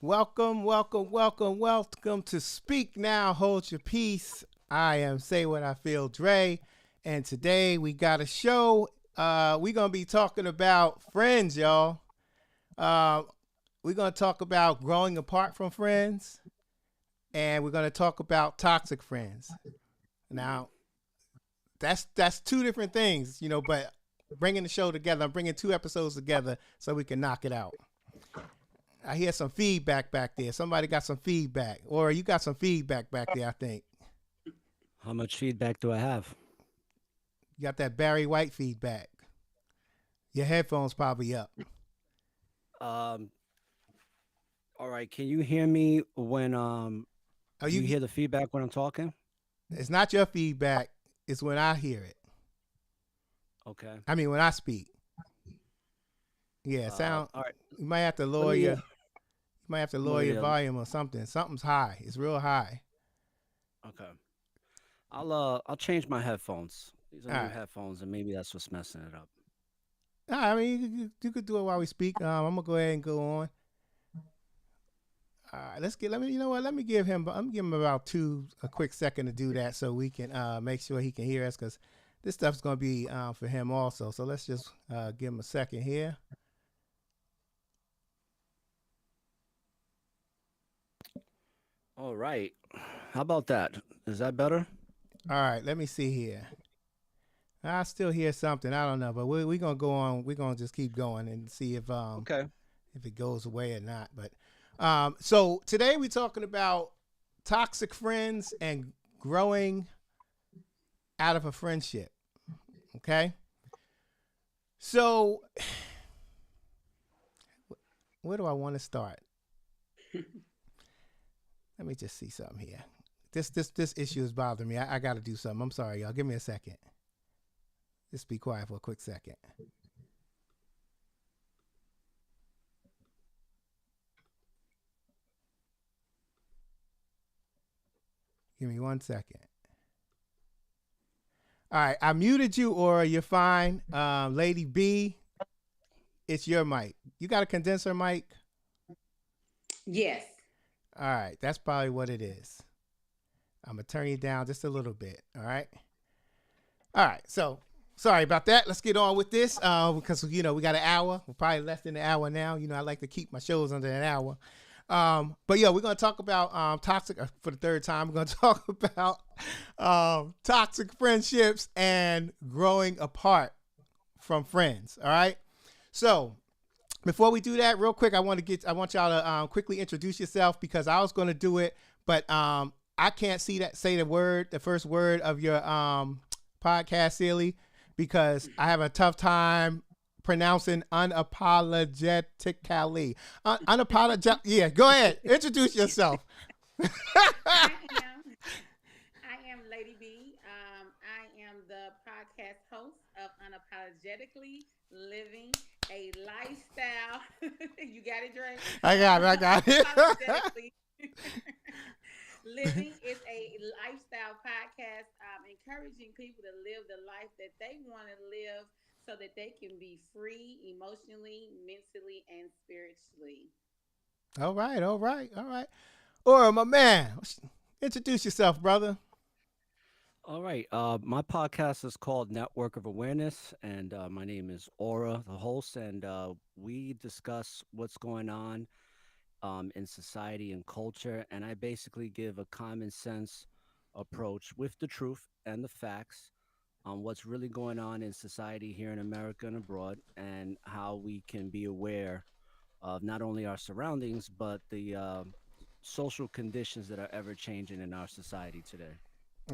Welcome to Speak Now, Hold Your Peace. I am Say What I Feel Dre, and today we got a show. We're gonna be talking about friends, y'all. Uh, we're gonna talk about growing apart from friends, and we're gonna talk about toxic friends. Now, that's two different things, but bringing the show together, I'm bringing two episodes together so we can knock it out. I hear some feedback back there. Somebody got some feedback, or you got some feedback back there. I think How much feedback do I have? you got that Barry White feedback. Your headphones probably up. Um, all right. Can you hear me when Oh, do you you. hear the feedback when I'm talking? It's not your feedback. It's when I hear it. Okay. I mean, when I speak. Yeah, sound. All right. You might have to Let lower me your. You might have to lower lower your the. volume or something. Something's high. It's real high. Okay. I'll change my headphones. These are All new right. headphones, and maybe that's what's messing it up. All right, I mean, you could do it while we speak. I'm gonna go ahead and go on. All right, let's get. Let me. You know what? Let me give him. I'm gonna give him about a quick second to do that, so we can make sure he can hear us, because this stuff's gonna be for him also. So let's just give him a second here. All right. How about that? Is that better? All right, let me see here. I still hear something. I don't know, but we're gonna go on. We're gonna just keep going and see Okay. if it goes away or not. But so today we're talking about toxic friends and growing out of a friendship. Okay, so where do I want to start? Let me just see something here. This issue is bothering me. I got to do something. I'm sorry, y'all. Give me a second. Just be quiet for a quick second. Give me 1 second. All right, I muted you, or you're fine. Lady B, it's your mic. You got a condenser mic? Yes. All right, that's probably what it is. I'm gonna turn you down just a little bit. All right. All right. So sorry about that. Let's get on with this because we got an hour. We're probably less than an hour now. I like to keep my shows under an hour. But yeah, we're gonna talk about toxic for the third time. We're gonna talk about toxic friendships and growing apart from friends. All right. So before we do that, real quick, I want y'all to quickly introduce yourself, because I was gonna do it, but I can't say the first word of your podcast, silly, because I have a tough time pronouncing unapologetically. Yeah, go ahead. Introduce yourself. I am. I am Lady B. I am the podcast host of Unapologetically Living a Lifestyle. You got it, Dre? I got it. I got it. Unapologetically Living is a lifestyle podcast, encouraging people to live the life that they want to live so that they can be free emotionally, mentally, and spiritually. All right. All right. All right. Or my man, introduce yourself, brother. All right. My podcast is called Network of Awareness, and my name is Aura, the host, and we discuss what's going on in society and culture. And I basically give a common sense approach with the truth and the facts on what's really going on in society here in America and abroad, and how we can be aware of not only our surroundings, but the social conditions that are ever changing in our society today.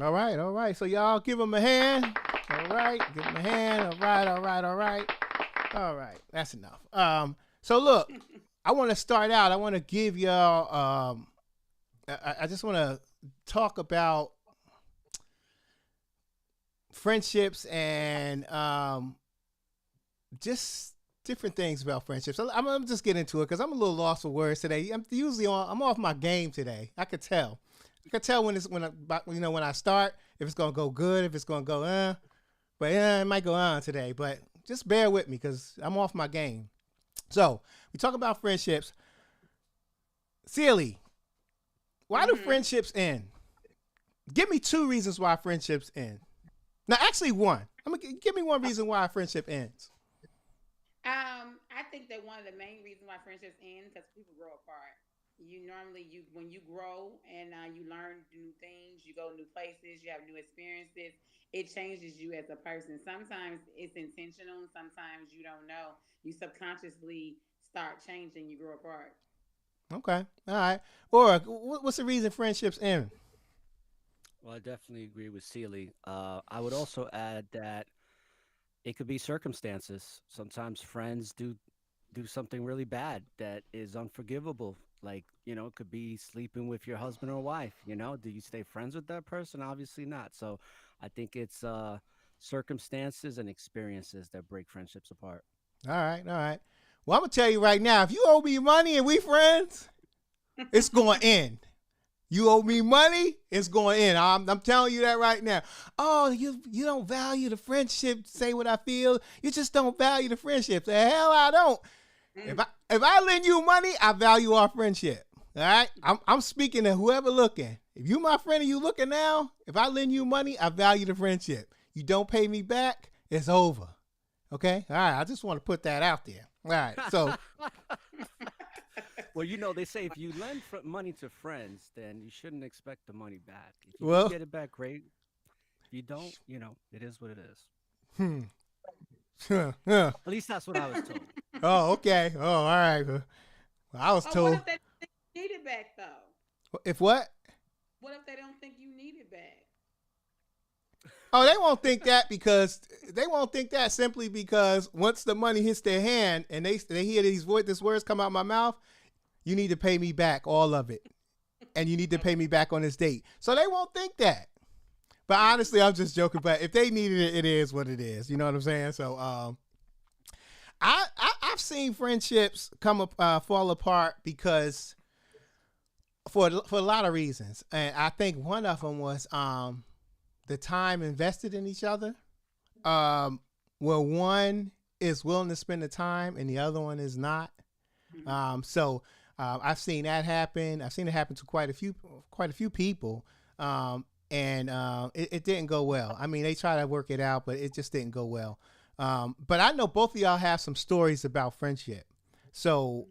All right. All right. So y'all give him a hand. All right. Give him a hand. All right. All right. All right. All right. That's enough. So look, I want to start out. I want to give y'all. I just want to talk about friendships and just different things about friendships. I'm just get into it because I'm a little lost for words today. I'm off my game today. I could tell. I could tell when I start, if it's gonna go good, if it's gonna go but it might go on today. But just bear with me because I'm off my game. So we talk about friendships. Sealy, why do Mm-hmm. friendships end? Give me two reasons why friendships end. Now, actually, one. I'm gonna give me one reason why a friendship ends. I think that one of the main reasons why friendships end because people grow apart. You normally you when you grow and you learn new things, you go new places, you have new experiences. It changes you as a person. Sometimes it's intentional, sometimes you don't know. You subconsciously start changing. You grow apart. Okay, all right. Or what's the reason friendships end? Well, I definitely agree with Sealy. I would also add that it could be circumstances. Sometimes friends do something really bad that is unforgivable. Like, it could be sleeping with your husband or wife. Do you stay friends with that person? Obviously not. So I think it's circumstances and experiences that break friendships apart. All right, all right. Well, I'm gonna tell you right now. If you owe me money and we friends, it's going to end. You owe me money, it's going in. I'm telling you that right now. Oh, you don't value the friendship. Say what I feel. You just don't value the friendship. The hell I don't. If I lend you money, I value our friendship. All right. I'm speaking to whoever looking. If you my friend and you looking now, if I lend you money, I value the friendship. You don't pay me back, it's over. Okay. All right. I just want to put that out there. All right. So Well, they say if you lend money to friends, then you shouldn't expect the money back. If you do well. get it back, great. If you don't, it is what it is. Hmm. Yeah. At least that's what I was told. Oh, okay. Oh, all right. Well, I was Oh, what told if they need it back though? if what? What if they don't think you need it back? Oh, they won't think that simply because once the money hits their hand and they hear these words come out my mouth, you need to pay me back all of it, and you need to pay Okay. me back on this date. So they won't think that. But honestly, I'm just joking. But if they needed it, it is what it is. You know what I'm saying? So I've seen friendships fall apart because for a lot of reasons, and I think one of them was the time invested in each other. Um, where one is willing to spend the time and the other one is not. Mm-hmm. So I've seen that happen. I've seen it happen to quite a few people, and it didn't go well. I mean, they tried to work it out, but it just didn't go well. But I know both of y'all have some stories about friendship, so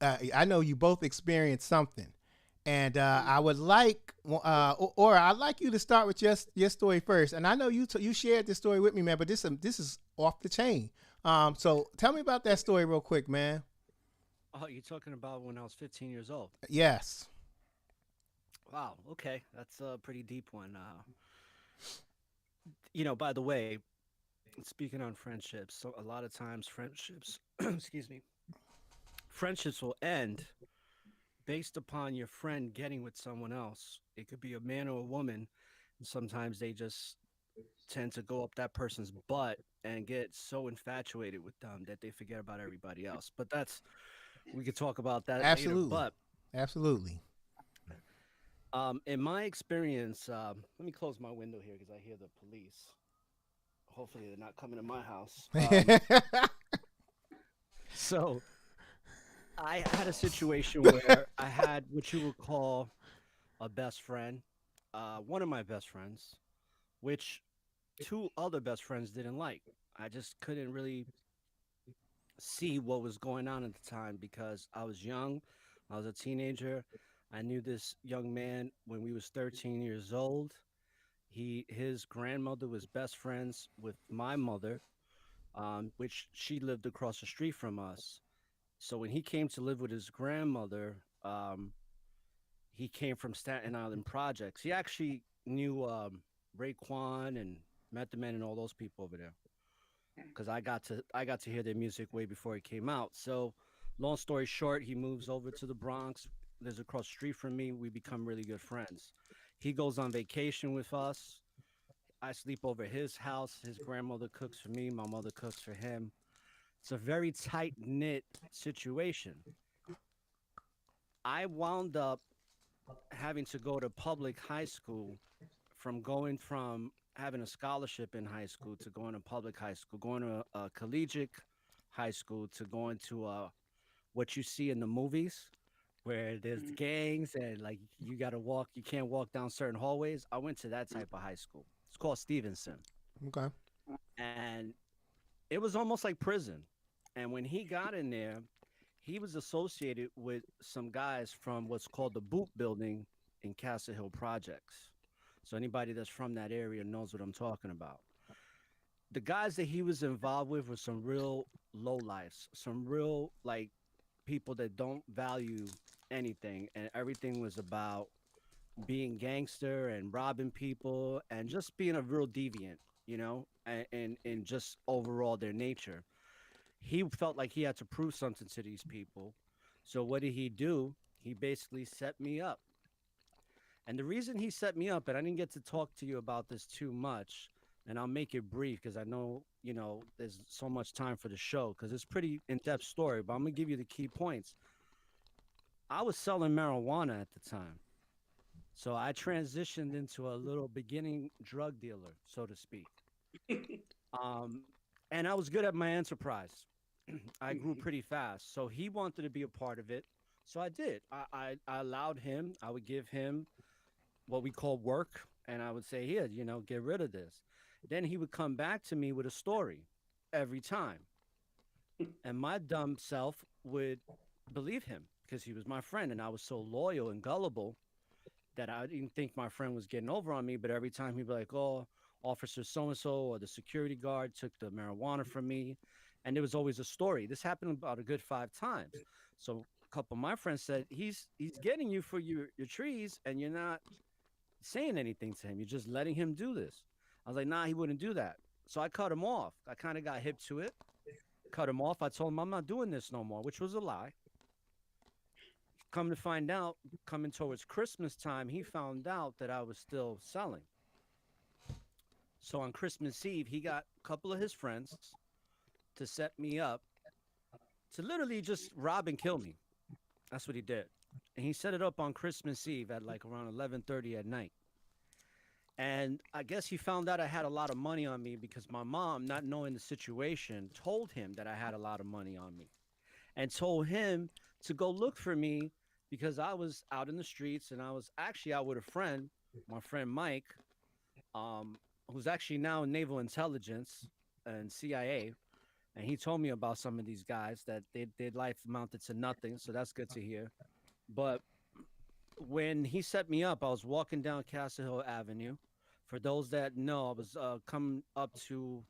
I know you both experienced something, and I would like, or I'd like you to start with just your story first. And I know you shared this story with me, man, but this is off the chain. So tell me about that story real quick, man. Oh, you're talking about when I was 15 years old. Yes. Wow. Okay, that's a pretty deep one. By the way, speaking on friendships, so a lot of times friendships, excuse me, friendships will end based upon your friend getting with someone else. It could be a man or a woman, and sometimes they just tend to go up that person's butt and get so infatuated with them that they forget about everybody else. But we could talk about that later. Absolutely. But Absolutely. in my experience, let me close my window here because I hear the police. Hopefully, they're not coming to my house. So I had a situation where I had what you would call a best friend, one of my best friends, which two other best friends didn't like. I just couldn't really see what was going on at the time because I was young. I was a teenager. I knew this young man when we was 13 years old. His grandmother was best friends with my mother, which she lived across the street from us. So when he came to live with his grandmother, he came from Staten Island projects. He actually knew Raekwon and Method Man and all those people over there because I got to hear their music way before it came out. So, long story short, he moves over to the Bronx. Lives across the street from me. We become really good friends. He goes on vacation with us. I sleep over his house. His grandmother cooks for me. My mother cooks for him. It's a very tight knit situation. I wound up having to go to public high school from having a scholarship in high school to going to public high school, going to a collegiate high school to going to what you see in the movies. where there's gangs and like you got to walk, you can't walk down certain hallways. I went to that type of high school. It's called Stevenson. Okay. And it was almost like prison. And when he got in there, he was associated with some guys from what's called the Boot Building in Castle Hill Projects. So anybody that's from that area knows what I'm talking about. The guys that he was involved with were some real low lives, some real like people that don't value anything, and everything was about being gangster and robbing people and just being a real deviant, and just overall their nature. He felt like he had to prove something to these people. So what did he do? He basically set me up. And the reason he set me up, and I didn't get to talk to you about this too much, and I'll make it brief because I know, there's so much time for the show because it's pretty in-depth story, but I'm going to give you the key points. I was selling marijuana at the time. So I transitioned into a little beginning drug dealer, so to speak. Um, and I was good at my enterprise. I grew pretty fast. So he wanted to be a part of it. So I did. I allowed him, I would give him what we call work. And I would say, here, get rid of this. Then he would come back to me with a story every time. And my dumb self would believe him because he was my friend. And I was so loyal and gullible that I didn't think my friend was getting over on me. But every time he'd be like, oh, Officer so-and-so or the security guard took the marijuana from me. And there was always a story. This happened about a good 5 times. So a couple of my friends said, he's getting you for your trees and you're not saying anything to him. You're just letting him do this. I was like, nah, he wouldn't do that. So I cut him off. I kind of got hip to it. Cut him off. I told him I'm not doing this no more, which was a lie. Come to find out, coming towards Christmas time, he found out that I was still selling. So on Christmas Eve, he got a couple of his friends to set me up to literally just rob and kill me. That's what he did. And he set it up on Christmas Eve at like around 11:30 at night. And I guess he found out I had a lot of money on me because my mom, not knowing the situation, told him that I had a lot of money on me and told him to go look for me because I was out in the streets and I was actually out with a friend, my friend Mike, who's actually now in Naval Intelligence and CIA. And he told me about some of these guys that their life amounted to nothing. So that's good to hear. But when he set me up, I was walking down Castle Hill Avenue. For those that know, I was coming up to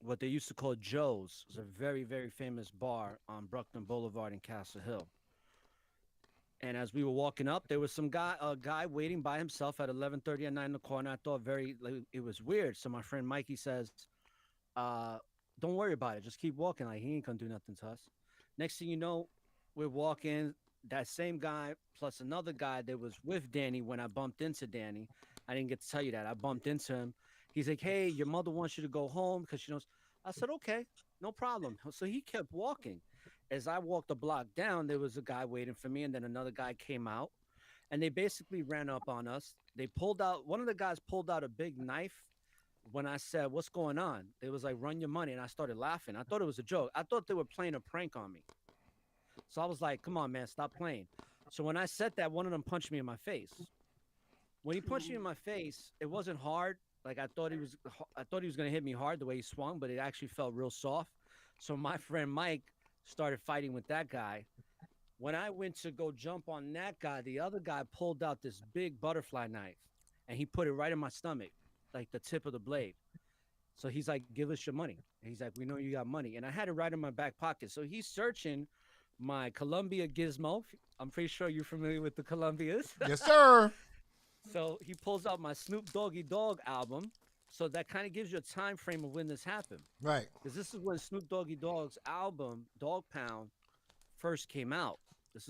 what they used to call Joe's. It was a very, very famous bar on Bruckner Boulevard in Castle Hill. And as we were walking up, there was a guy waiting by himself at 11:30 at night in the corner. I thought it was weird. So my friend Mikey says, don't worry about it. Just keep walking. Like, he ain't gonna do nothing to us. Next thing you know, we're walking. That same guy plus another guy that was with Danny when I bumped into Danny. I didn't get to tell you that. I bumped into him. He's like, hey, your mother wants you to go home because she knows. I said, okay, no problem. So he kept walking. As I walked the block down, there was a guy waiting for me, and then another guy came out, and they basically ran up on us. One of the guys pulled out a big knife. When I said, what's going on? It was like, run your money. And I started laughing. I thought it was a joke. I thought they were playing a prank on me. So I was like, come on, man, stop playing. So when I said that, one of them punched me in my face. When he punched me in my face, it wasn't hard. Like I thought he was going to hit me hard the way he swung, but it actually felt real soft. So my friend Mike started fighting with that guy. When I went to go jump on that guy, the other guy pulled out this big butterfly knife and he put it right in my stomach, like the tip of the blade. So he's like, give us your money. And he's like, we know you got money. And I had it right in my back pocket. So he's searching my Columbia gizmo. I'm pretty sure you're familiar with the Columbias. Yes, sir. So he pulls out my Snoop Doggy Dogg album. So that kind of gives you a time frame of when this happened. Right. Because this is when Snoop Doggy Dogg's album, Dog Pound, first came out.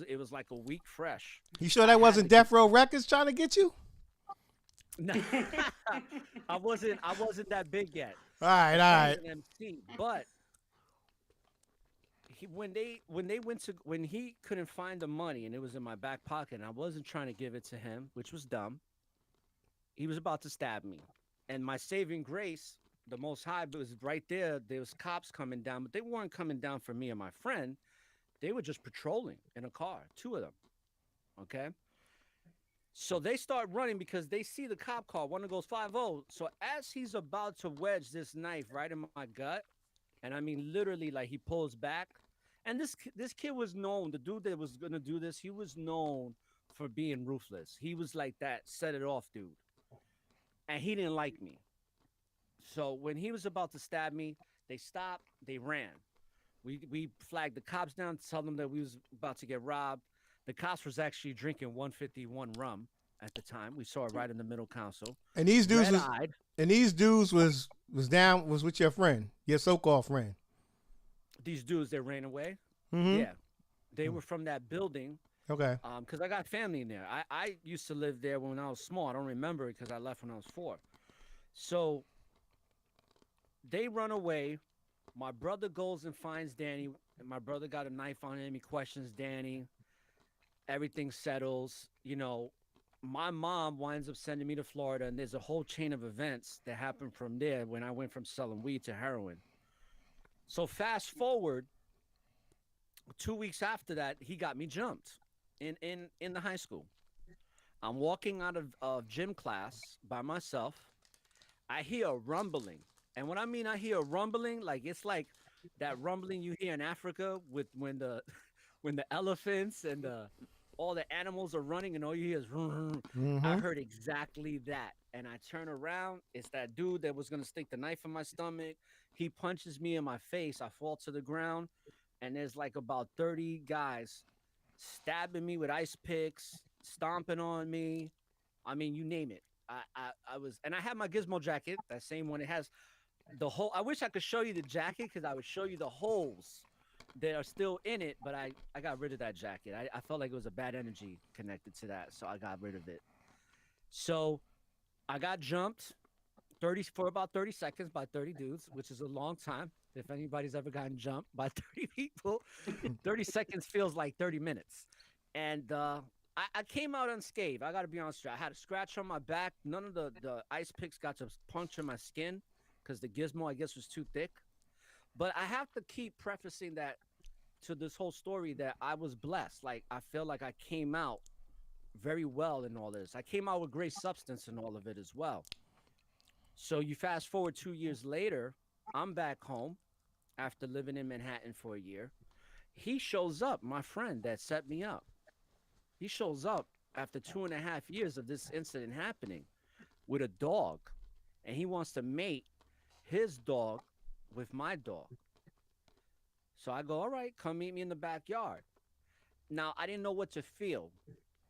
It was like a week fresh. You sure that wasn't Death Row Records trying to get you? No, I wasn't that big yet. All right. I was an MC, but when he couldn't find the money and it was in my back pocket and I wasn't trying to give it to him, which was dumb. He was about to stab me, and my saving grace, the Most High, was right there. There was cops coming down, but they weren't coming down for me and my friend. They were just patrolling in a car, two of them. Okay. So they start running because they see the cop car. One of goes 5-0. So as he's about to wedge this knife right in my gut, and I mean literally, like he pulls back, and this kid was known. The dude that was gonna do this, he was known for being ruthless. He was like that, set it off, dude, and he didn't like me. So when he was about to stab me, they stopped. They ran. We flagged the cops down to tell them that we was about to get robbed. The cops was actually drinking 151 rum at the time. We saw it right in the middle console. And these dudes Red-eyed. was with your friend, your so-called friend. These dudes that ran away. Mm-hmm. Yeah, they were from that building. Okay. Because I got family in there. I used to live there when I was small. I don't remember it because I left when I was 4. So they run away. My brother goes and finds Danny. And my brother got a knife on him. He questions Danny. Everything settles. You know, my mom winds up sending me to Florida, and there's a whole chain of events that happened from there when I went from selling weed to heroin. So fast forward, 2 weeks after that, he got me jumped in the high school. I'm walking out of gym class by myself. I hear a rumbling. And when I mean I hear a rumbling, like it's like that rumbling you hear in Africa with when the when the elephants and all the animals are running and all you hear is Mm-hmm. I heard exactly that. And I turn around, it's that dude that was gonna stick the knife in my stomach. He punches me in my face. I fall to the ground, and there's like about 30 guys stabbing me with ice picks, stomping on me. I mean, you name it. I was, and I had my Gizmo jacket, that same one. It has the whole. I wish I could show you the jacket because I would show you the holes that are still in it, but I got rid of that jacket. I felt like it was a bad energy connected to that, so I got rid of it. So I got jumped for about 30 seconds by 30 dudes, which is a long time. If anybody's ever gotten jumped by 30 people, 30 seconds feels like 30 minutes. And I came out unscathed. I got to be honest with you. I had a scratch on my back. None of the ice picks got to puncture my skin because the gizmo, I guess, was too thick. But I have to keep prefacing that to this whole story that I was blessed. Like, I feel like I came out very well in all this. I came out with great substance in all of it as well. So you fast forward 2 years later, I'm back home after living in Manhattan for a year. He shows up, my friend that set me up. He shows up after 2.5 years of this incident happening with a dog, and he wants to mate his dog with my dog. So I go, all right, come meet me in the backyard. Now, I didn't know what to feel,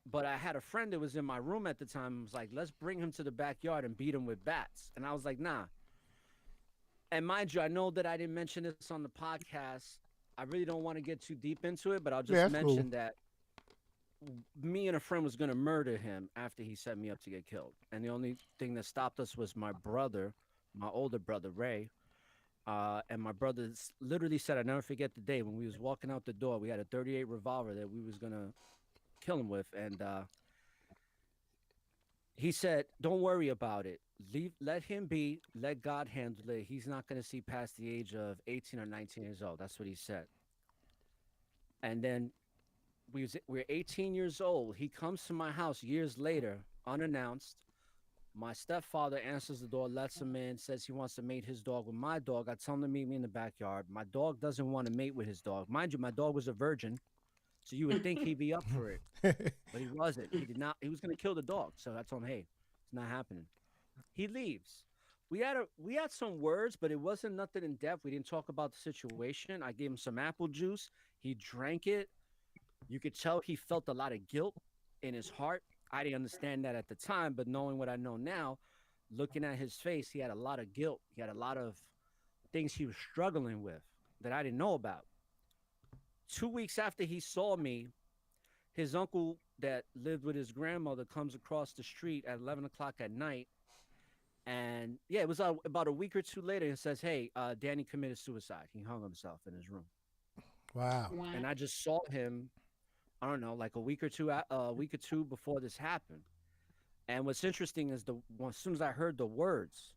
but I had a friend that was in my room at the time and was like, let's bring him to the backyard and beat him with bats. And I was like, nah. And mind you, I know that I didn't mention this on the podcast. I really don't want to get too deep into it, but I'll just mention that me and a friend was going to murder him after he set me up to get killed. And the only thing that stopped us was my brother, my older brother, Ray. And my brother literally said, I never forget the day when we was walking out the door. We had a 38 revolver that we was going to kill him with. And he said, don't worry about it. Let him be. Let God handle it. He's not going to see past the age of 18 or 19 years old. That's what he said. And then we're 18 years old. He comes to my house years later, unannounced. My stepfather answers the door, lets him in, says he wants to mate his dog with my dog. I tell him to meet me in the backyard. My dog doesn't want to mate with his dog. Mind you, my dog was a virgin, so you would think he'd be up for it. But he wasn't. He did not. He was going to kill the dog. So I told him, hey, it's not happening. He leaves. We had some words, but it wasn't nothing in depth. We didn't talk about the situation. I gave him some apple juice. He drank it. You could tell he felt a lot of guilt in his heart. I didn't understand that at the time, but knowing what I know now, looking at his face, he had a lot of guilt. He had a lot of things he was struggling with that I didn't know about. 2 weeks after he saw me, his uncle that lived with his grandmother comes across the street at 11 o'clock at night. And yeah, it was about a week or two later and says, hey, Danny committed suicide. He hung himself in his room. Wow. And I just saw him, I don't know, like a week or two before this happened. And what's interesting is as soon as I heard the words,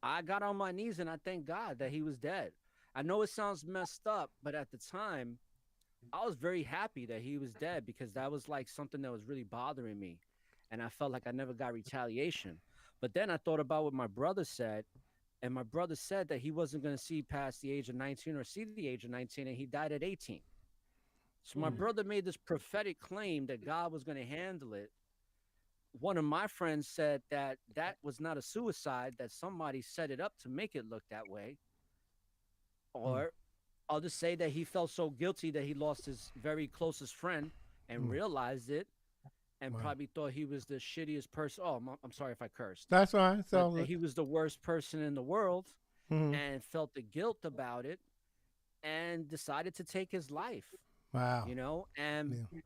I got on my knees and I thank God that he was dead. I know it sounds messed up, but at the time, I was very happy that he was dead because that was like something that was really bothering me. And I felt like I never got retaliation. But then I thought about what my brother said, and my brother said that he wasn't going to see past the age of 19 or see the age of 19, and he died at 18. So my Mm. brother made this prophetic claim that God was going to handle it. One of my friends said that that was not a suicide, that somebody set it up to make it look that way. Mm. Or others say that he felt so guilty that he lost his very closest friend and Mm. realized it and Wow. probably thought he was the shittiest person. Oh, I'm sorry if I cursed, That's fine. but So, that he was the worst person in the world mm. and felt the guilt about it and decided to take his life, Wow. you know? And Yeah.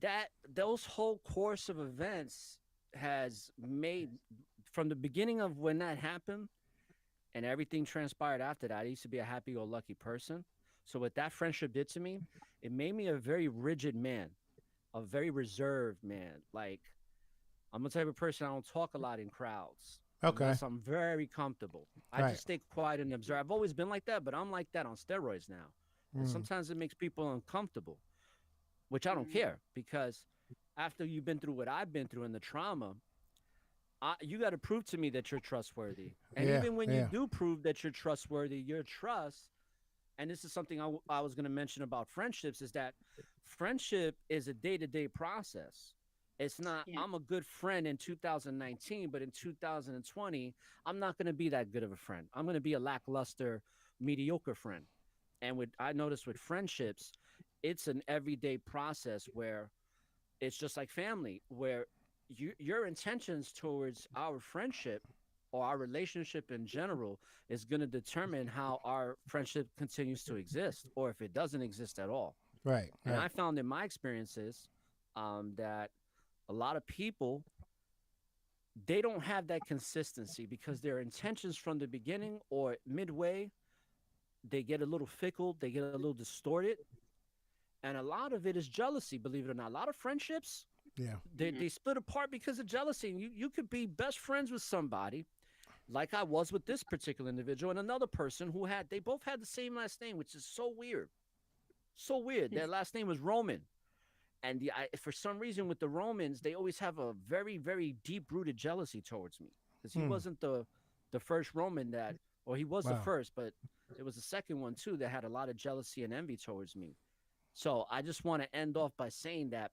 that those whole course of events has made from the beginning of when that happened and everything transpired after that. I used to be a happy-go-lucky person. So what that friendship did to me, it made me a very rigid man, a very reserved man. Like I'm the type of person I don't talk a lot in crowds Okay. unless I'm very comfortable. I Right. just stay quiet and observe. I've always been like that, but I'm like that on steroids now. And Mm. sometimes it makes people uncomfortable, which I don't Mm-hmm. care because after you've been through what I've been through and the trauma, you got to prove to me that you're trustworthy. And Yeah. even when you Yeah. do prove that you're trustworthy, your trust, and this is something I was going to mention about friendships, is that friendship is a day-to-day process. It's not Yeah. I'm a good friend in 2019, but in 2020 I'm not going to be that good of a friend. I'm going to be a lackluster, mediocre friend. And with I noticed with friendships, it's an everyday process where it's just like family, where your intentions towards our friendship or our relationship in general is going to determine how our friendship continues to exist or if it doesn't exist at all. Right. And Right. I found in my experiences that a lot of people, they don't have that consistency because their intentions from the beginning or midway, they get a little fickle, they get a little distorted. And a lot of it is jealousy, believe it or not. A lot of friendships, Yeah. Mm-hmm. they split apart because of jealousy. And you could be best friends with somebody, like I was with this particular individual and another person who had, they both had the same last name, which is so weird. So weird. Their last name was Roman. And for some reason, with the Romans, they always have a very, very deep rooted jealousy towards me because he Mm. wasn't the first Roman that, or he was the Wow. first, but there was a second one too that had a lot of jealousy and envy towards me. So I just want to end off by saying that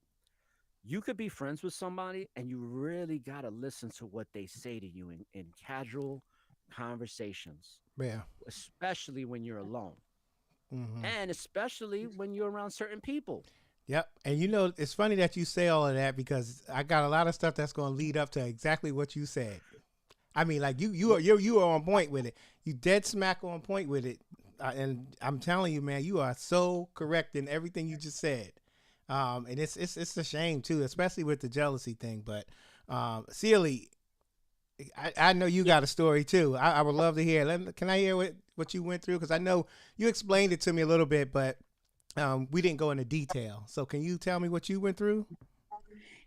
you could be friends with somebody and you really got to listen to what they say to you in casual conversations, Yeah. especially when you're alone Hmm. and especially when you're around certain people. Yep. And you know, it's funny that you say all of that because I got a lot of stuff that's going to lead up to exactly what you said. I mean, like you are on point with it. You dead smack on point with it. And I'm telling you, man, you are so correct in everything you just said. And it's a shame too, especially with the jealousy thing. But Sealy, I know you Yeah. got a story too. I would love to hear. Can I hear what you went through? Because I know you explained it to me a little bit, but we didn't go into detail. So can you tell me what you went through?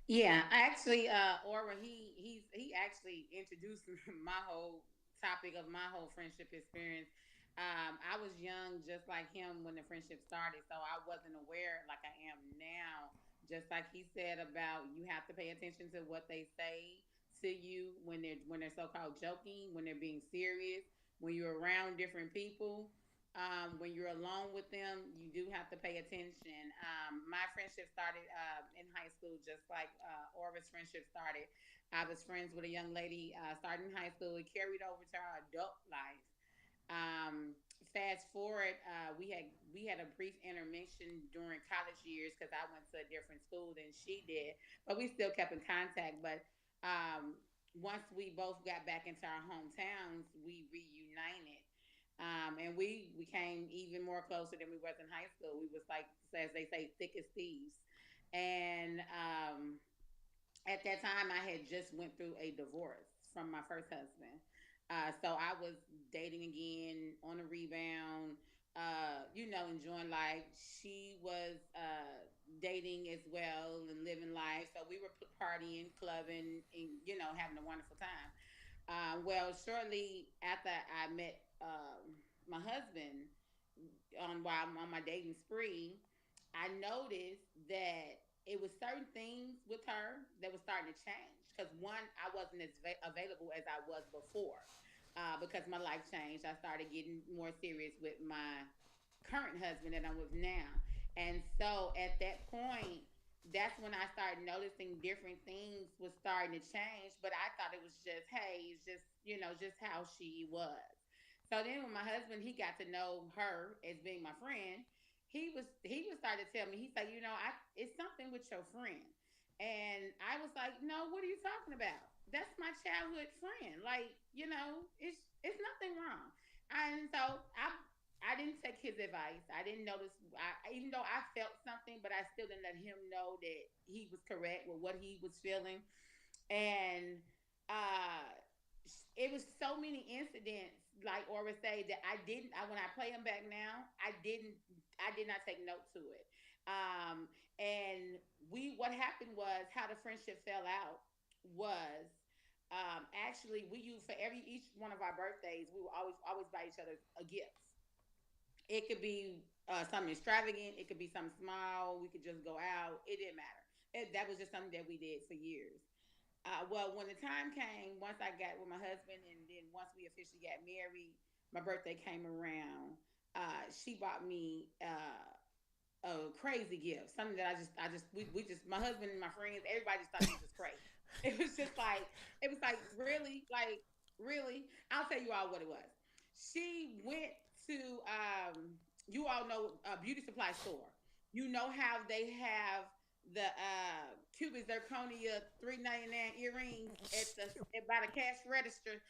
Yeah, actually, Aura, he actually introduced my whole topic of my whole friendship experience. I was young, just like him, when the friendship started, so I wasn't aware like I am now. Just like he said about you have to pay attention to what they say to you when they're so called joking, when they're being serious, when you're around different people. When you're alone with them, you do have to pay attention. My friendship started in high school, just like Orva's friendship started. I was friends with a young lady starting in high school. It carried over to our adult life. Um, Fast forward, we had a brief intermission during college years because I went to a different school than she did, but we still kept in contact. But once we both got back into our hometowns, we reunited. And we became even more closer than we was in high school. We was like, as they say, thick as thieves. And at that time, I had just went through a divorce from my first husband. So I was dating again on a rebound, enjoying life. She was dating as well and living life. So we were partying, clubbing, and, having a wonderful time. Well, shortly after I met my husband, while I'm on my dating spree, I noticed that it was certain things with her that was starting to change. Because one, I wasn't as available as I was before. Because my life changed. I started getting more serious with my current husband that I'm with now. And so at that point, that's when I started noticing different things was starting to change. But I thought it was just, hey, it's just, just how she was. So then when my husband, he got to know her as being my friend, he was starting to tell me, he said, it's something with your friend. And I was like, no, what are you talking about? That's my childhood friend. Like, it's nothing wrong. And so I didn't take his advice. I didn't notice. Even though I felt something, but I still didn't let him know that he was correct with what he was feeling. And uh, it was so many incidents, like Aura say, that I didn't. When I play them back now, I didn't. I did not take note to it. And what happened was how the friendship fell out was actually we used for each one of our birthdays, we would always buy each other a gift. It could be something extravagant. It could be something small. We could just go out. It didn't matter. That was just something that we did for years. Well, when the time came, once I got with my husband, and then once we officially got married, my birthday came around. She bought me a crazy gift, something that we just my husband and my friends, everybody just thought it was just crazy. It was like really. I'll tell you all what it was. She went to you all know a beauty supply store. You know how they have the cubic zirconia 399 earrings by the cash register.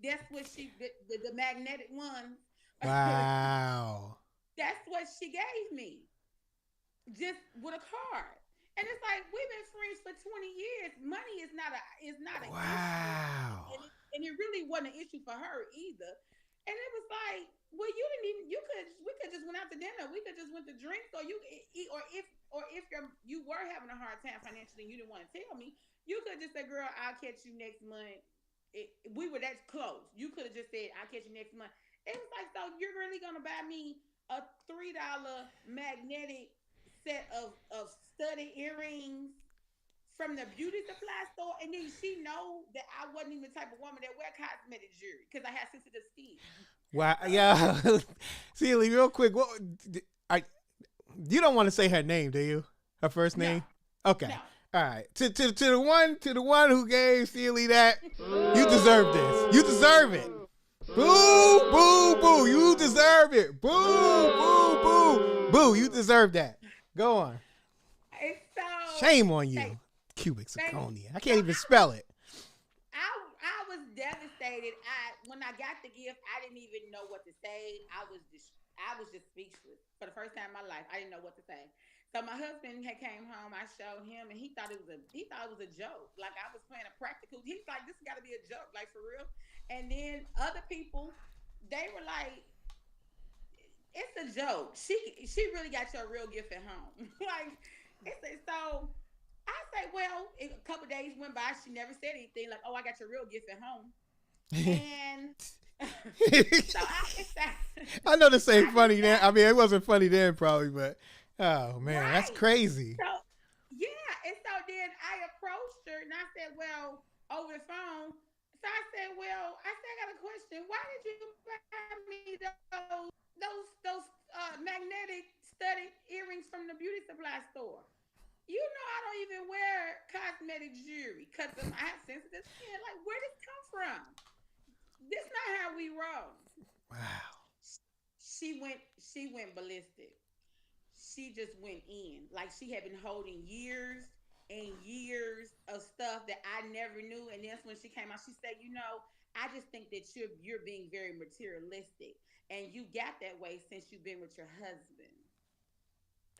That's what the magnetic ones. Wow. That's what she gave me, just with a card. And it's like we've been friends for 20 years. Money is not an issue, Wow. and it really wasn't an issue for her either. And it was like, well, we could just went out to dinner. We could just went to drinks, or you eat, or if you were having a hard time financially and you didn't want to tell me, you could just say, girl, I'll catch you next month. We were that close. You could have just said, I'll catch you next month. It was like, so you're really gonna buy me a $3 magnetic set of studded earrings from the beauty supply store, and then she know that I wasn't even the type of woman that wear cosmetic jewelry because I have sensitive skin. Wow. So Yeah. Celie, real quick, I you don't want to say her name, do you? Her first no, name? Okay. no. All right. To the one who gave Celie that, you deserve this. You deserve it. Boo, boo, boo. You deserve it. Boo, boo, boo. Boo, you deserve that. Go on. And so, Shame on thank, you. Cubic thank you. zirconia. I So can't even spell it. I was devastated. When I got the gift, I didn't even know what to say. I was just speechless for the first time in my life. I didn't know what to say. So my husband had came home. I showed him, and he thought it was a joke. Like I was playing a practical. He's like, this got to be a joke, like for real. And then other people, they were like, it's a joke. She really got your real gift at home. Like so. I say, well, a couple days went by. She never said anything like, oh, I got your real gift at home. And so I know this ain't I just funny then. sat I mean, it wasn't funny then, probably, but oh man, that's right. crazy. So yeah, and so then I approached her and I said, well, over the phone. So I said, well, I got a question. Why did you buy me those magnetic studded earrings from the beauty supply store? You know I don't even wear cosmetic jewelry because I have sensitive skin. Like, where did this come from? This not how we roll. Wow. She went ballistic. She just went in. Like she had been holding years and years of stuff that I never knew. And that's when she came out. She said, I just think that you're being very materialistic. And you got that way since you've been with your husband.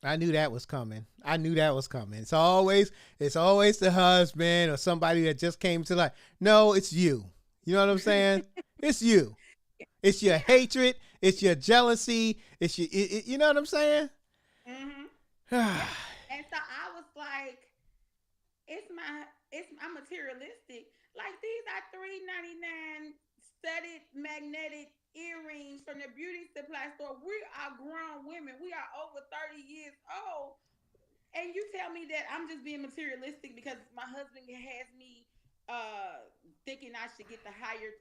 I knew that was coming. I knew that was coming. It's always the husband or somebody that just came to life. No, it's you. You know what I'm saying? It's you. It's your Yeah. hatred. It's your jealousy. It's you know what I'm saying? Mm-hmm. Yeah. And so I was like, I'm materialistic. Like these are $3.99 studded magnetic earrings from the beauty supply store. We are grown women. We are over 30 years old. And you tell me that I'm just being materialistic because my husband has me thinking I should get the higher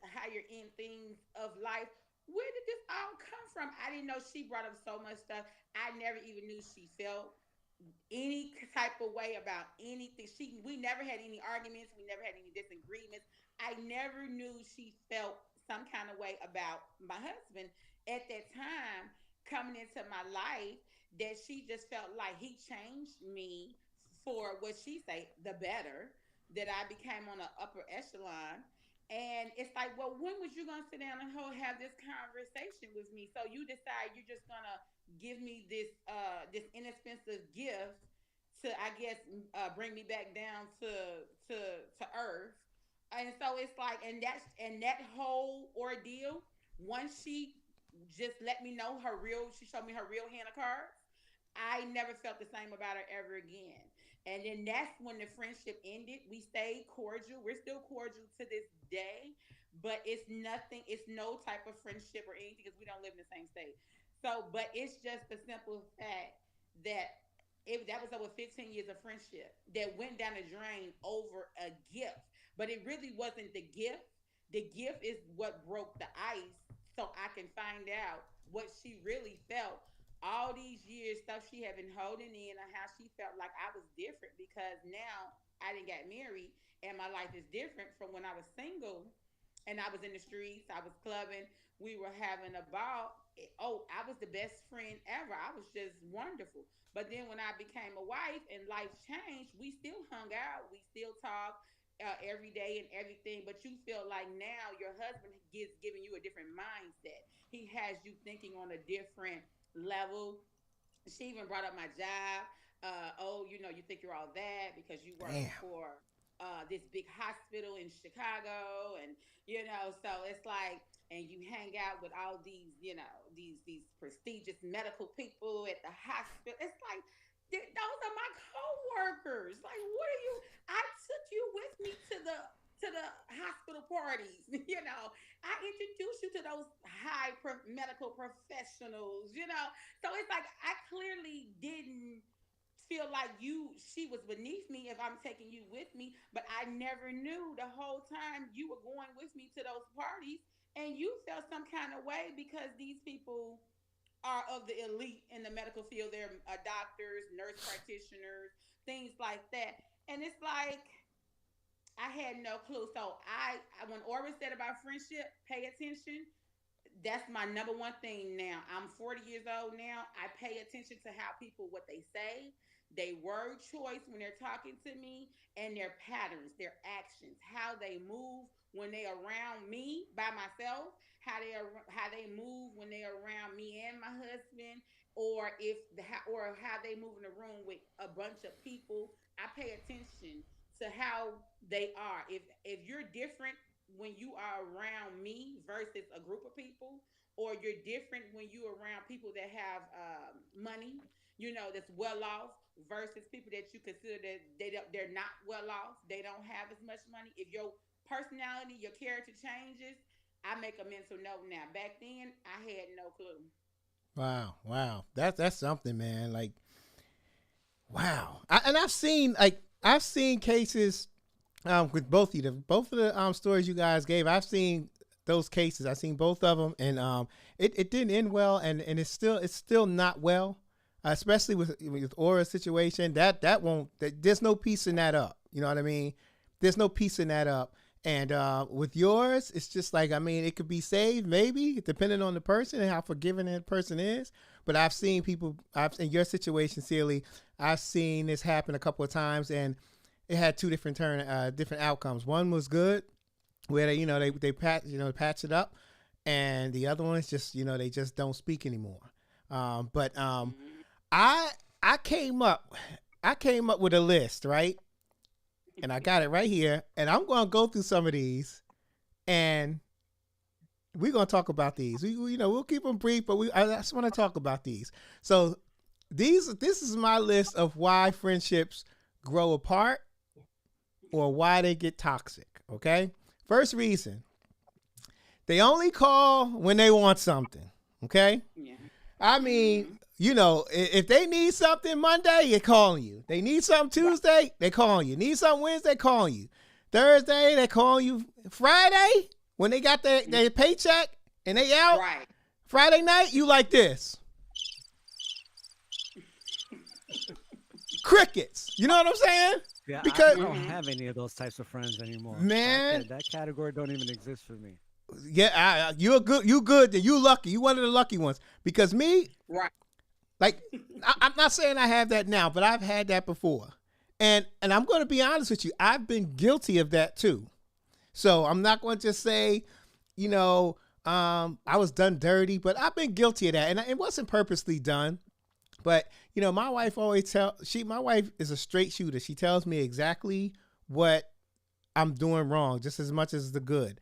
end things of life. Where did this all come from? I didn't know she brought up so much stuff. I never even knew she felt any type of way about anything. We never had any arguments. We never had any disagreements. I never knew she felt some kind of way about my husband at that time coming into my life. That she just felt like he changed me for what she say the better. That I became on an upper echelon. And it's like, well, when was you gonna sit down and have this conversation with me? So you decide you're just gonna give me this inexpensive gift to, I guess, bring me back down to earth. And so it's like, and that whole ordeal. Once she just let me know she showed me her real hand of cards. I never felt the same about her ever again. And then that's when the friendship ended. We stayed cordial. We're still cordial to this day, but it's nothing, it's no type of friendship or anything because we don't live in the same state. So, but it's just the simple fact that that was over 15 years of friendship that went down the drain over a gift. But it really wasn't the gift. The gift is what broke the ice so I can find out what she really felt all these years, stuff she had been holding in, and how she felt like I was different because now I didn't get married and my life is different from when I was single and I was in the streets, I was clubbing, we were having a ball. Oh, I was the best friend ever. I was just wonderful. But then when I became a wife and life changed, we still hung out, we still talked every day and everything. But you feel like now your husband is giving you a different mindset. He has you thinking on a different level. She even brought up my job. Oh, you think you're all that because you work Damn. for this big hospital in Chicago, and so it's like, and you hang out with all these, these prestigious medical people at the hospital. It's like those are my coworkers. Like, what are you? I took you with me to the hospital parties. I introduced you to those medical professionals. So it's like I clearly didn't feel like she was beneath me if I'm taking you with me, but I never knew the whole time you were going with me to those parties and you felt some kind of way because these people are of the elite in the medical field. They're doctors, nurse practitioners, things like that. And it's like I had no clue. So when Aura said about friendship, pay attention. That's my number one thing now. I'm 40 years old now. I pay attention to how people, what they say, they word choice when they're talking to me, and their patterns, their actions, how they move when they around me by myself, how they move when they around me and my husband, or how they move in a room with a bunch of people. I pay attention to how they are. If you're different when you are around me versus a group of people, or you're different when you're around people that have money, that's well off versus people that you consider that they're not well off, they don't have as much money. If your personality, your character changes, I make a mental note now. Back then, I had no clue. Wow, wow. That's something, man. Like, wow. And I've seen cases with both of you, both of the stories you guys gave. I've seen those cases. I've seen both of them, and it didn't end well, and it's still not well, especially with Aura's situation. That won't. There's no piecing that up. You know what I mean? There's no piecing that up. And with yours, it's just like, I mean, it could be saved, maybe, depending on the person and how forgiving that person is. But I've seen people, in your situation, Celie, I've seen this happen a couple of times, and it had two different outcomes. One was good, where they patch it up, and the other one is just, they just don't speak anymore. But I came up with a list, right? And I got it right here, and I'm going to go through some of these, and we're going to talk about these. We'll keep them brief, but I just want to talk about these. So this is my list of why friendships grow apart or why they get toxic. Okay. First reason, They only call when they want something. Okay. Yeah. I mean, you know, if they need something Monday, they're calling you. They need something Tuesday, they calling you. Need something Wednesday, calling you. Thursday, they calling you. Friday, when they got their paycheck and they out. Right. Friday night, you like this. Crickets. You know what I'm saying? Yeah, Because I don't have any of those types of friends anymore. Man. That category don't even exist for me. yeah, you're good. You good. You lucky. You one of the lucky ones. Because me, Right. like, I'm not saying I have that now, but I've had that before. And I'm going to be honest with you. I've been guilty of that too. So I'm not going to just say, you know, I was done dirty, but I've been guilty of that. And it wasn't purposely done. But, you know, my wife always my wife is a straight shooter. She tells me exactly what I'm doing wrong, just as much as the good.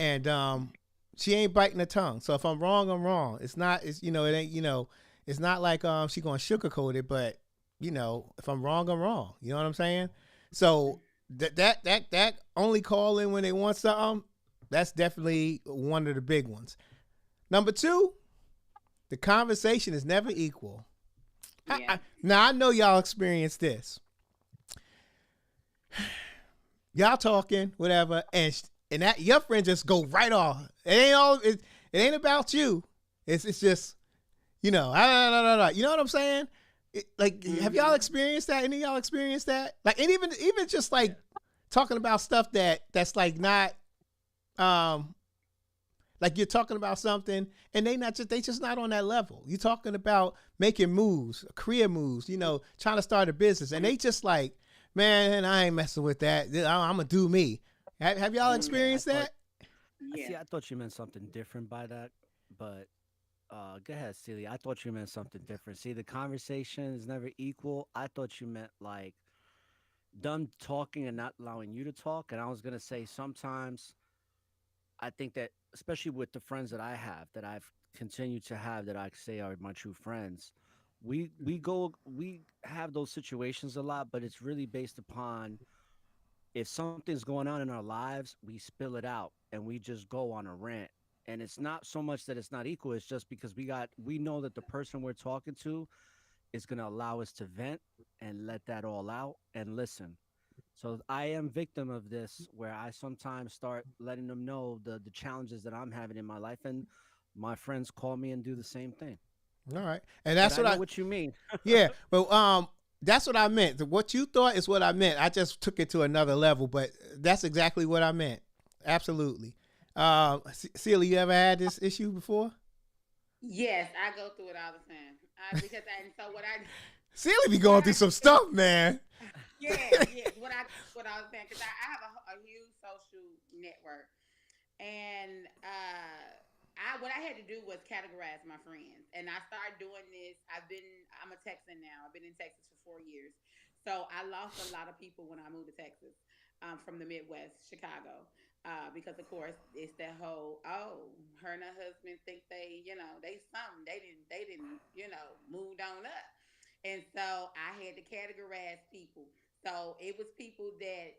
And she ain't biting her tongue. So if I'm wrong, I'm wrong. It's not, it ain't, it's not like she gonna sugarcoat it, but you know, if I'm wrong, I'm wrong. You know what I'm saying? So that only call in when they want something, that's definitely one of the big ones. Number two, the conversation is never equal. Yeah. Now I know y'all experienced this. Y'all talking, whatever, and that your friend just go right off. It ain't about you. It's just, you know, you know what I'm saying? Have y'all experienced that? Any of y'all experienced that? Like, and even just like talking about stuff that's like not, like you're talking about something and they just not on that level. You're talking about making moves, career moves, you know, trying to start a business, and they just like, man, I ain't messing with that. I'm gonna do me. Have y'all experienced that? Yeah. See, I thought you meant something different by that, but go ahead, Celia. I thought you meant something different. See, the conversation is never equal. I thought you meant like them talking and not allowing you to talk. And I was gonna say sometimes I think that, especially with the friends that I have, that I've continued to have, that I say are my true friends, we have those situations a lot, but it's really based upon if something's going on in our lives, we spill it out and we just go on a rant. And it's not so much that it's not equal, it's just because we know that the person we're talking to is going to allow us to vent and let that all out and listen. So I am victim of this where I sometimes start letting them know the challenges that I'm having in my life, and my friends call me and do the same thing. All right, and that's But what I know what you mean. yeah, but that's what I meant. What you thought is what I meant. I just took it to another level, but that's exactly what I meant. Absolutely. Celia, you ever had this issue before? Yes, I go through it all the time. So what I Celia be going through some stuff, man. yes, what I was saying, because I have a huge social network, and what I had to do was categorize my friends, and I started doing this. I'm a Texan now. I've been in Texas for 4 years, so I lost a lot of people when I moved to Texas, from the Midwest, Chicago. Because of course it's that whole, her and her husband think they something, they didn't moved on up, and so I had to categorize people. So it was people that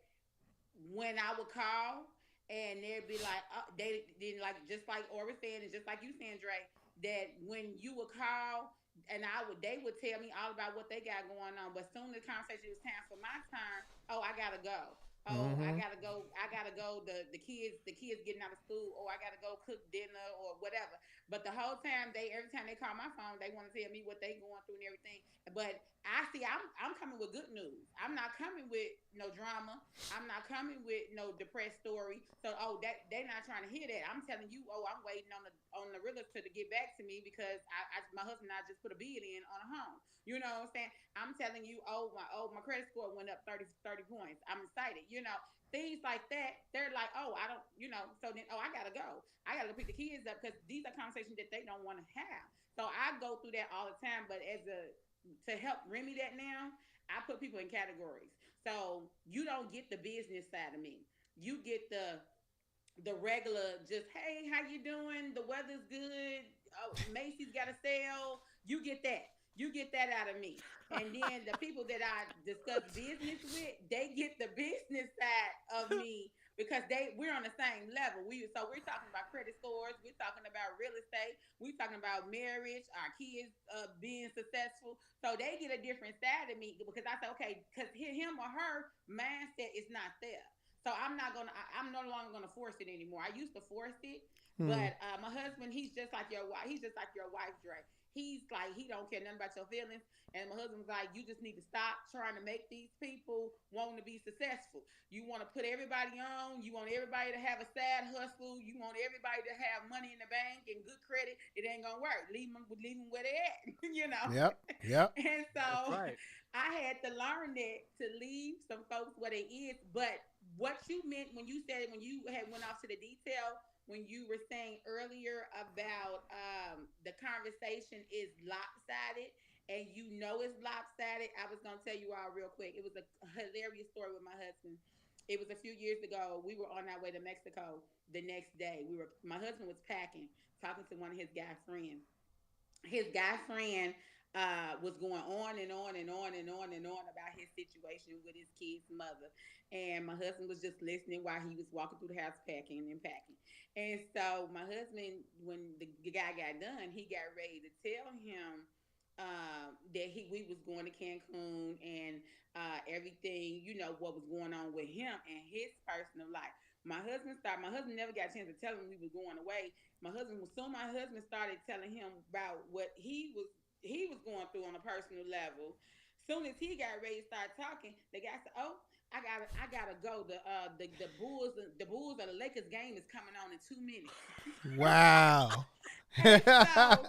when I would call, and they'd be like, they didn't, like, just like Aura saying, and just like you saying, Dre, that when you would call, and they would tell me all about what they got going on, but soon the conversation was time for my turn. Oh, I gotta go. Oh, I Mm-hmm. gotta go. I gotta go. The kids getting out of school. Oh, I gotta go cook dinner or whatever. But the whole time, every time they call my phone, they want to tell me what they going through and everything. But I'm coming with good news. I'm not coming with no drama. I'm not coming with no depressed story. So, that they're not trying to hear that. I'm telling you, I'm waiting on the realtor to get back to me because my husband and I just put a bid in on a home. You know what I'm saying? I'm telling you, my credit score went up 30 points. I'm excited. Things like that. They're like, I don't, so then, I gotta go. I gotta go pick the kids up because these are conversations that they don't want to have. So I go through that all the time. But to help remedy that now, I put people in categories. So you don't get the business side of me. You get the regular, just, hey, how you doing? The weather's good. Oh, Macy's got a sale. You get that. You get that out of me. And then the people that I discuss business with, they get the business side of me because we're on the same level. We're talking about credit scores, we're talking about real estate, we're talking about marriage, our kids being successful. So they get a different side of me because I say, okay, because him or her mindset is not there. So I'm no longer gonna force it anymore. I used to force it, Hmm. but my husband, he's just like your wife. He's just like your wife, Dre. He's like he don't care nothing about your feelings. And my husband was like, you just need to stop trying to make these people want to be successful. You want to put everybody on. You want everybody to have a side hustle. You want everybody to have money in the bank and good credit. It ain't gonna work. Leave them where they at. you know. Yep. Yep. And That's so right. I had to learn that to leave some folks where they is. But what you meant when you said when you had went off to the detail when you were saying earlier about the conversation is lopsided and you know it's lopsided, I was gonna tell you all real quick. It was a hilarious story with my husband. It was a few years ago. We were on our way to Mexico. The next day, my husband was packing, talking to one of his guy friends. His guy friend was going on and on and on and on and on about his situation with his kid's mother. And my husband was just listening while he was walking through the house packing and packing. And so my husband, when the guy got done, he got ready to tell him that we was going to Cancun and everything, what was going on with him and his personal life. My husband never got a chance to tell him we were going away. My husband started telling him about what he was going through on a personal level. Soon as he got ready to start talking, the guy said, "Oh, I gotta go. The Bulls or the Lakers game is coming on in 2 minutes." Wow. And so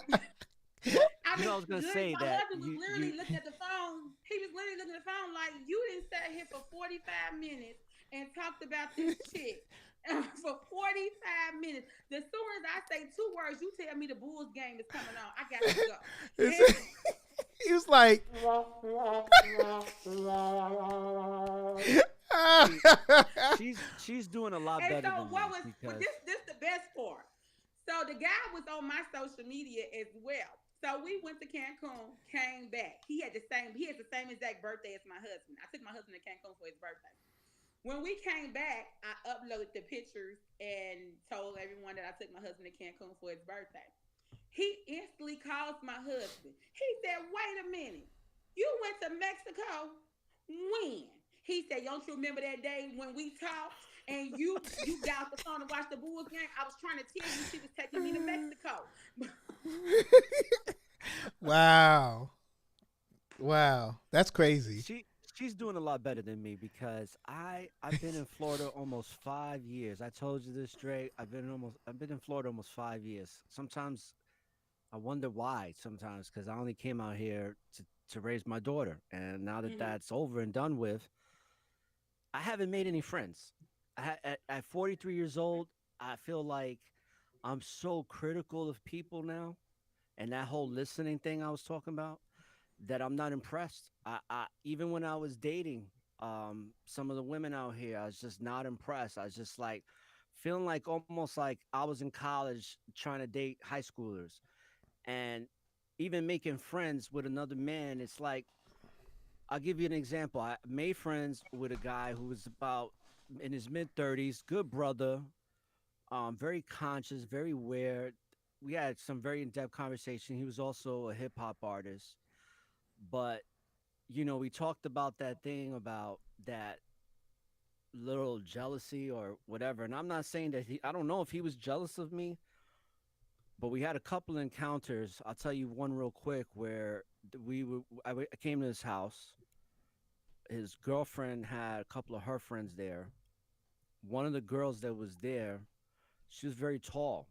Well, I you know, mean, I was gonna say my that husband was literally looking at the phone. He was literally looking at the phone like, you didn't sit here for 45 minutes and talked about this chick for 45 minutes. As soon as I say two words, you tell me the Bulls game is coming on. I got to go. And, It's- he was like, she she's doing a lot and better so than what me was, but because this the best part. So the guy was on my social media as well. So we went to Cancun, came back. He has the same exact birthday as my husband. I took my husband to Cancun for his birthday. When we came back, I uploaded the pictures and told everyone that I took my husband to Cancun for his birthday. He instantly calls my husband. He said, "Wait a minute, you went to Mexico? When?" He said, "Don't you remember that day when we talked and you got off the phone to watch the Bulls game? I was trying to tell you she was taking me to Mexico." wow. Wow. That's crazy. she's doing a lot better than me because I've been in Florida almost 5 years. I told you this, Dre. I've been in Florida almost 5 years. Sometimes I wonder why. Sometimes because I only came out here to raise my daughter, and now that Mhm. that's over and done with, I haven't made any friends. At 43 years old, I feel like I'm so critical of people now, and that whole listening thing I was talking about, that I'm not impressed. I even when I was dating some of the women out here, I was just not impressed. I was just like feeling like almost like I was in college trying to date high schoolers, and even making friends with another man. It's like I'll give you an example. I made friends with a guy who was about in his mid 30s, good brother, very conscious, very aware. We had some very in-depth conversation. He was also a hip hop artist, but we talked about that thing about that little jealousy or whatever. And I'm not saying that I don't know if he was jealous of me, but we had a couple encounters. I'll tell you one real quick where I came to his house. His girlfriend had a couple of her friends there. One of the girls that was there, she was very tall.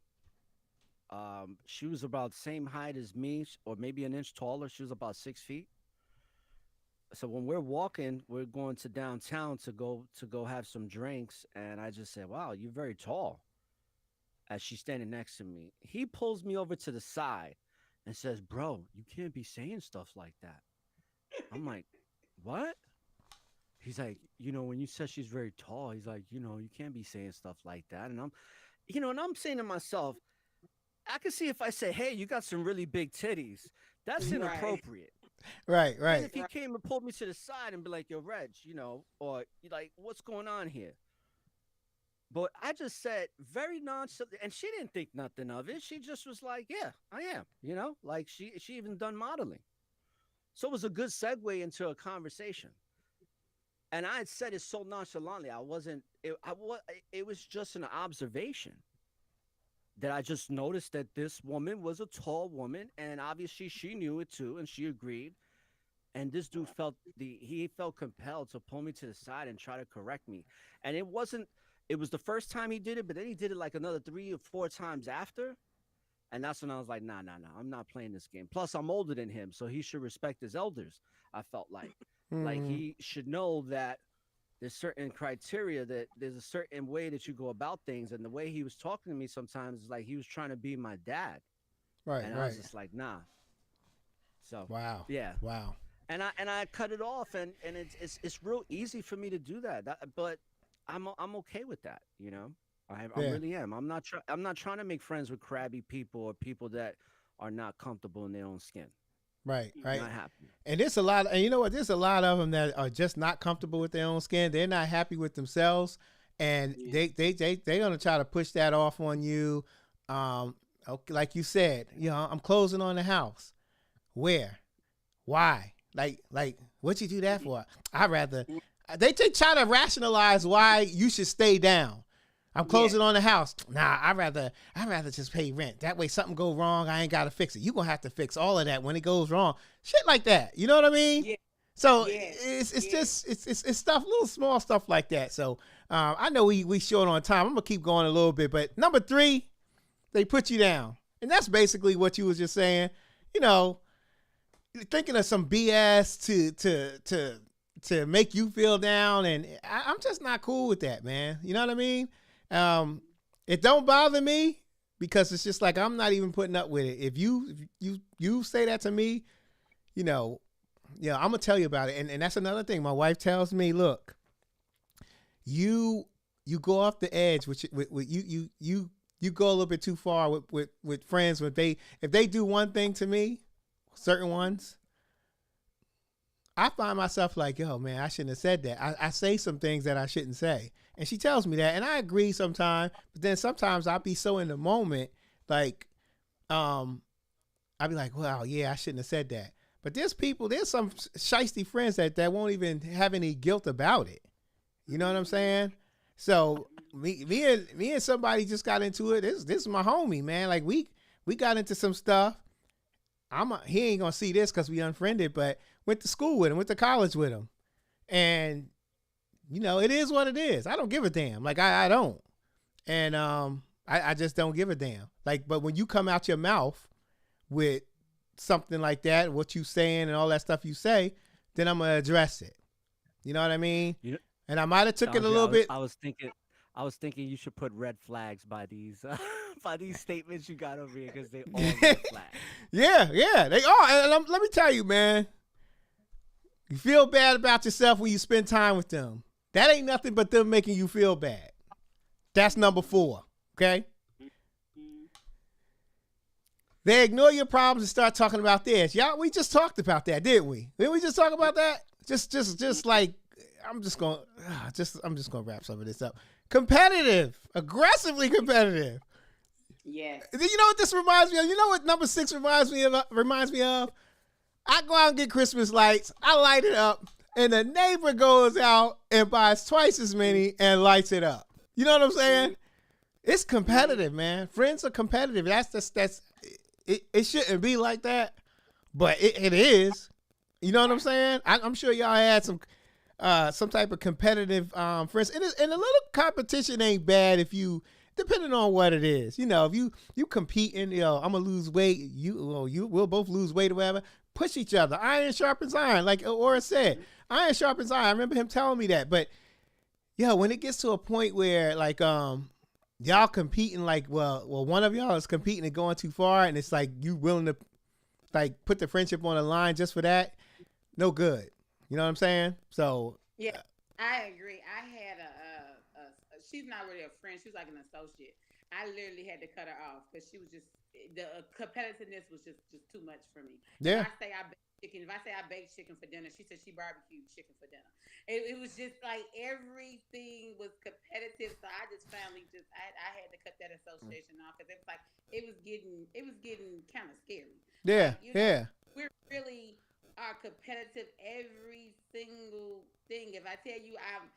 She was about the same height as me, or maybe an inch taller. She was about 6 feet. So when we're walking, we're going to downtown to go have some drinks, and I just said, "Wow, you're very tall." As she's standing next to me, he pulls me over to the side and says, "Bro, you can't be saying stuff like that." I'm like, "What?" He's like, when you said she's very tall, he's like, you can't be saying stuff like that. And I'm saying to myself, I can see if I say, "Hey, you got some really big titties," that's Right. inappropriate. Right, Then right. if he came and pulled me to the side and be like, "Yo, Reg," or like, "What's going on here?" But I just said very nonchalant, and she didn't think nothing of it. She just was like, "Yeah, I am." Like she even done modeling, so it was a good segue into a conversation. And I had said it so nonchalantly. I wasn't. It was just an observation that I just noticed that this woman was a tall woman, and obviously she knew it too, and she agreed. And this dude he felt compelled to pull me to the side and try to correct me. And it was the first time he did it, but then he did it like another 3 or 4 times after. And that's when I was like, nah, nah, nah, I'm not playing this game. Plus, I'm older than him, so he should respect his elders. I felt like Mm-hmm. he should know that there's certain criteria, that there's a certain way that you go about things. And the way he was talking to me sometimes is like he was trying to be my dad. Right, And I was right. just like, nah. So Wow. yeah. Wow. And I cut it off, and it's real easy for me to do that. But I'm okay with that. I Yeah. really am. I'm not trying to make friends with crabby people or people that are not comfortable in their own skin. Right, right. Not happening. And there's a lot, and you know what? There's a lot of them that are just not comfortable with their own skin. They're not happy with themselves, and Yeah. they're gonna try to push that off on you. Okay, like you said, I'm closing on the house. Where? Why? Like what you do that for? I rather they try to rationalize why you should stay down. I'm Yes. closing on the house. Nah, I rather just pay rent. That way something go wrong, I ain't gotta fix it. You gonna have to fix all of that when it goes wrong. Shit like that. You know what I mean? Yes. So Yes. it's Yes. just it's stuff, little small stuff like that. So I know we short on time. I'm gonna keep going a little bit, but number 3, they put you down, and that's basically what you was just saying. You know, thinking of some BS to make you feel down, and I'm just not cool with that, man. You know what I mean? Um, it don't bother me because it's just like I'm not even putting up with it. If you say that to me, you know, I'm gonna tell you about it, and that's another thing. My wife tells me, look, you go off the edge, with you go a little bit too far with friends. If they do one thing to me, certain ones, I find myself like, yo, man, I shouldn't have said that. I say some things that I shouldn't say. And she tells me that. And I agree sometimes. But then sometimes I'll be so in the moment, like, I'll be like, well, yeah, I shouldn't have said that. But there's some shisty friends that won't even have any guilt about it. You know what I'm saying? So me and somebody just got into it. This is my homie, man. Like we got into some stuff. He ain't gonna see this because we unfriended, but went to school with him, went to college with him, and it is what it is. I don't give a damn. Like I don't, and I just don't give a damn. Like, but when you come out your mouth with something like that, what you saying and all that stuff you say, then I'm gonna address it. You know what I mean? You know, And I might have took it a Andre, little bit. I was thinking you should put red flags by these by these statements you got over here, because they all red flags. Yeah, they are. And let me tell you, man, you feel bad about yourself when you spend time with them. That ain't nothing but them making you feel bad. That's number 4. Okay. They ignore your problems and start talking about theirs. Y'all, we just talked about that, didn't we? Didn't we just talk about that? Just like I'm just gonna wrap some of this up. Competitive, aggressively competitive. Yes. You know what this reminds me of? You know what number 6 reminds me of? I go out and get Christmas lights. I light it up, and the neighbor goes out and buys twice as many and lights it up. You know what I'm saying? It's competitive, man. Friends are competitive. That's it shouldn't be like that, but it is. You know what I'm saying? I'm sure y'all had some type of competitive friends, and a little competition ain't bad if you, depending on what it is. If you competing, I'm gonna lose weight. We'll both lose weight or whatever. Push each other. Iron sharpens iron, like Aura said. Iron sharpens iron. I remember him telling me that. But when it gets to a point where like y'all competing, like well one of y'all is competing and going too far, and it's like you willing to like put the friendship on the line just for that, no good. You know what I'm saying? So Yeah, I agree. I had she's not really a friend. She was like an associate. I literally had to cut her off because she was just the competitiveness was just too much for me. Yeah. If I say I baked chicken for dinner, she said she barbecued chicken for dinner. It was just like everything was competitive. So I just finally I had to cut that association off because it was like it was getting kind of scary. Yeah. Like Yeah. we're really are competitive every single thing. If I tell you I'm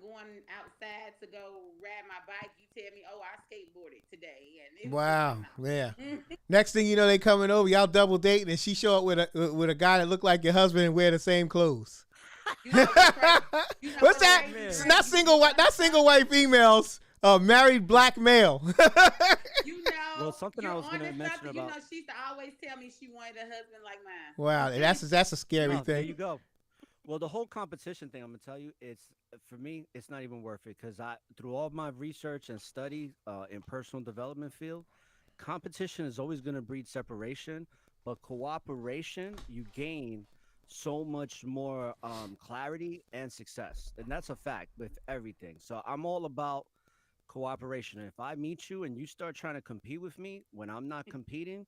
going outside to go ride my bike. You tell me, oh, I skateboarded today, and it was just like Wow. Yeah. no. Next thing you know, they coming over. Y'all double dating, and she show up with a guy that look like your husband and wear the same clothes. You know what's crazy? You know What's that? crazy? It's Man. not single white. Not single white females. Married black male. You know, Well, something I you're was gonna onto mention something. about- You know, she used to always tell me she wanted a husband like mine. Wow, that's a scary No, there thing. you go. Well, the whole competition thing, I'm gonna tell you, it's for me, it's not even worth it because I, through all my research and study in personal development field, competition is always gonna breed separation, but cooperation, you gain so much more clarity and success, and that's a fact with everything. So I'm all about cooperation. And if I meet you and you start trying to compete with me when I'm not competing,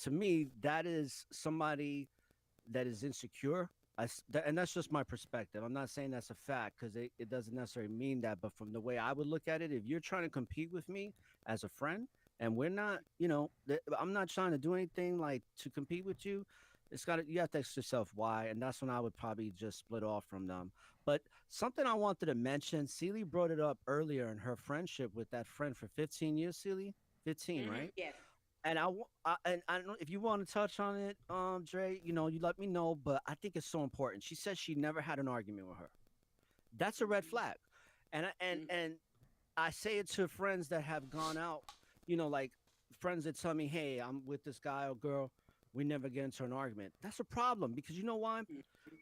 to me, that is somebody that is insecure. And that's just my perspective. I'm not saying that's a fact because it doesn't necessarily mean that. But from the way I would look at it, if you're trying to compete with me as a friend and we're not, I'm not trying to do anything like to compete with you. You have to ask yourself why. And that's when I would probably just split off from them. But something I wanted to mention, Celie brought it up earlier in her friendship with that friend for 15 years, Celie. 15, right? Yes. And and I don't know if you want to touch on it, Dre. You let me know. But I think it's so important. She said she never had an argument with her. That's a red flag. And I say it to friends that have gone out. Like friends that tell me, "Hey, I'm with this guy or girl. We never get into an argument." That's a problem because you know why?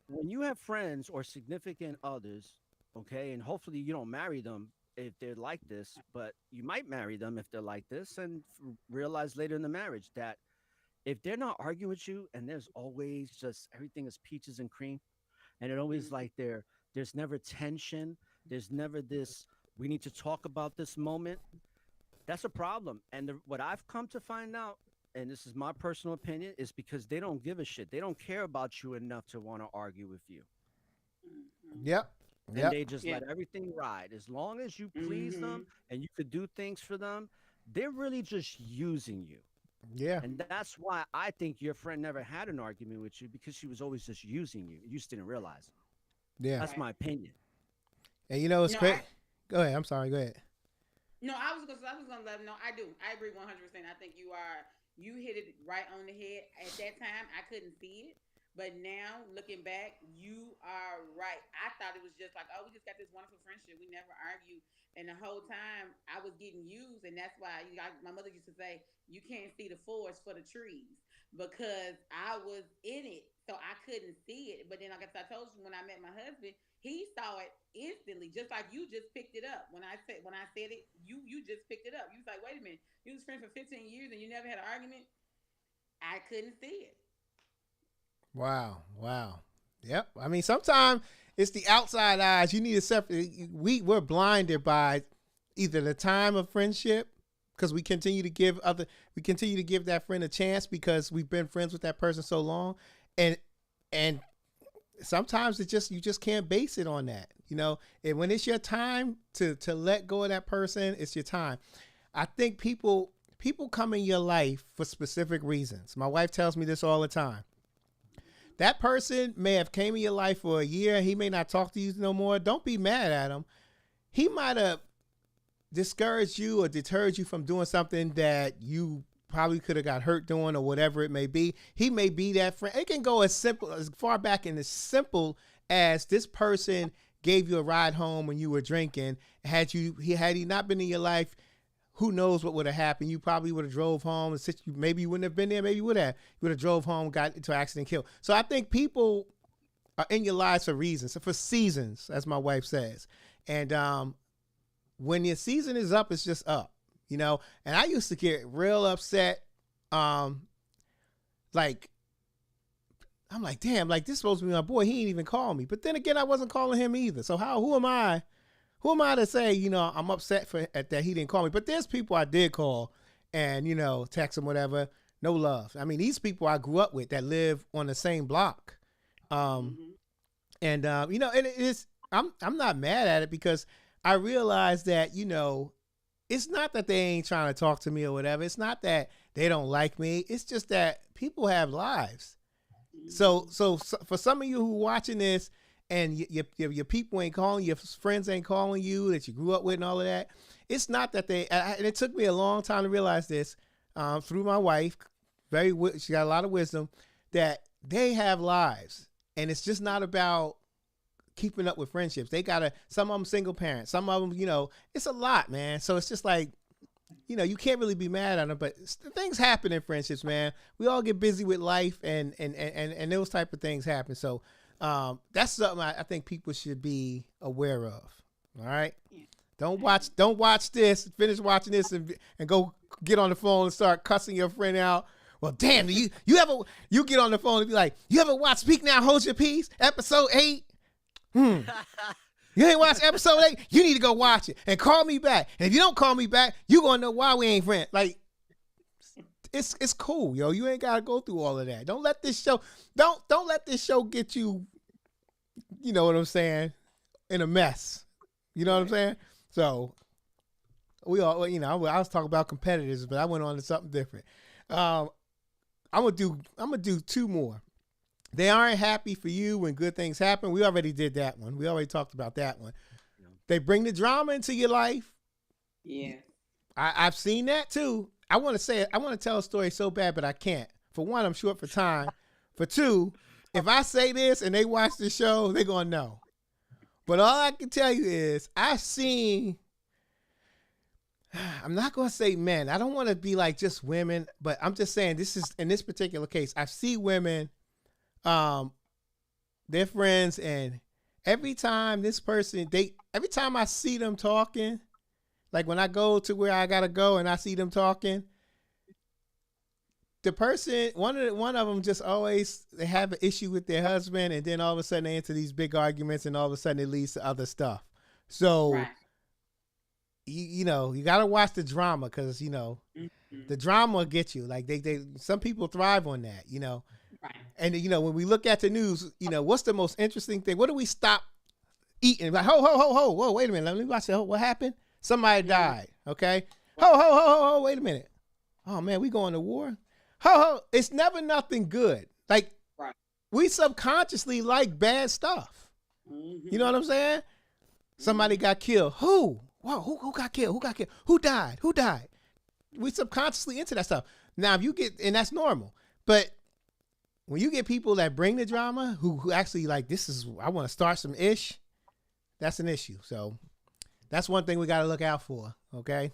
When you have friends or significant others, okay, and hopefully you don't marry them if they're like this, but you might marry them if they're like this and realize later in the marriage that if they're not arguing with you and there's always just everything is peaches and cream and it always Mhm. like there's never tension, there's never this we need to talk about this moment, that's a problem. And what I've come to find out, and this is my personal opinion, is because they don't give a shit. They don't care about you enough to want to argue with you. Mhm. Yep. And Yep. they just Yeah. let everything ride. As long as you please them Mhm. and you could do things for them, they're really just using you. Yeah. And that's why I think your friend never had an argument with you because she was always just using you. You just didn't realize it. Yeah. That's Right. my opinion. And it's No, great. Go ahead. I'm sorry. Go ahead. No, I was gonna let them know. I do. I agree 100%. I think you hit it right on the head. At that time, I couldn't see it, but now looking back, you are right. I thought it was just like, oh, we just got this wonderful friendship. We never argue, and the whole time I was getting used, and that's why my mother used to say, you can't see the forest for the trees because I was in it, so I couldn't see it. But then, like I told you, when I met my husband, he saw it instantly, just like you just picked it up. When I said it, you just picked it up. You was like, wait a minute, you was friends for 15 years and you never had an argument. I couldn't see it. Wow. Wow. Yep. I mean, sometimes it's the outside eyes. You need to separate. We're blinded by either the time of friendship because we continue to give that friend a chance because we've been friends with that person so long, and sometimes you just can't base it on that. And when it's your time to let go of that person, it's your time. I think people come in your life for specific reasons. My wife tells me this all the time. That person may have came in your life for a year. He may not talk to you no more. Don't be mad at him. He might have discouraged you or deterred you from doing something that you probably could have got hurt doing or whatever it may be. He may be that friend. It can go as far back and as simple as this person gave you a ride home when you were drinking. Had he not been in your life, who knows what would have happened? You probably would have drove home. Maybe you wouldn't have been there. Maybe you would have. You would have drove home, got into an accident, killed. So I think people are in your lives for reasons, for seasons, as my wife says. And when your season is up, it's just up, And I used to get real upset. Like, I'm like, damn, like this is supposed to be my boy. He ain't even call me. But then again, I wasn't calling him either. So who am I who am I to say, I'm upset that he didn't call me? But there's people I did call and, text them, whatever. No love. I mean, these people I grew up with that live on the same block. Um, Mm-hmm. and, and it is, I'm not mad at it because I realize that, it's not that they ain't trying to talk to me or whatever. It's not that they don't like me. It's just that people have lives. So for some of you who watching this and your people ain't calling, your friends ain't calling you that you grew up with and all of that, it's not that and it took me a long time to realize this through my wife. She got a lot of wisdom that they have lives, and it's just not about keeping up with friendships. Some of them single parents, some of them, it's a lot, man. So it's just like, you can't really be mad at them, but things happen in friendships, man. We all get busy with life and those type of things happen. So that's something I think people should be aware of. All right. Yeah. Don't watch this, finish watching this and go get on the phone and start cussing your friend out. Well, damn, you get on the phone and be like, you ever watch Speak Now, Hold Your Peace, episode 8? You ain't watched episode 8? You need to go watch it and call me back. And if you don't call me back, you gonna know why we ain't friends. Like, it's cool, yo. You ain't gotta go through all of that. Don't let this show get you, you know what I'm saying, in a mess. You know what I'm saying? So we all, I was talking about competitors, but I went on to something different. I'm gonna do 2 more. They aren't happy for you when good things happen. We already did that one. We already talked about that one. Yeah. They bring the drama into your life. Yeah. I've seen that too. I want to tell a story so bad, but I can't. For one, I'm short for time. For two, if I say this and they watch the show, they're going to know. But all I can tell you is I'm not going to say men. I don't want to be like just women, but I'm just saying in this particular case, I see women, they're friends, and every time I see them talking, like when I go to where I gotta go and I see them talking, the person, one of them just always, they have an issue with their husband, and then all of a sudden they enter these big arguments, and all of a sudden it leads to other stuff. So, right. you gotta watch the drama, because the drama will get you. Like some people thrive on that, Right. And when we look at the news, what's the most interesting thing? What do we stop eating? Like, whoa, wait a minute. Let me watch it. What happened? Somebody died. Okay. Ho, wait a minute. Oh man, we going to war? It's never nothing good. Like, right. We subconsciously like bad stuff. Mm-hmm. You know what I'm saying? Mm-hmm. Somebody got killed. Who? Whoa, who got killed? Who got killed? Who died? We subconsciously into that stuff. Now, and that's normal. But when you get people that bring the drama, who actually like, I want to start some ish, that's an issue. So that's one thing we got to look out for. Okay.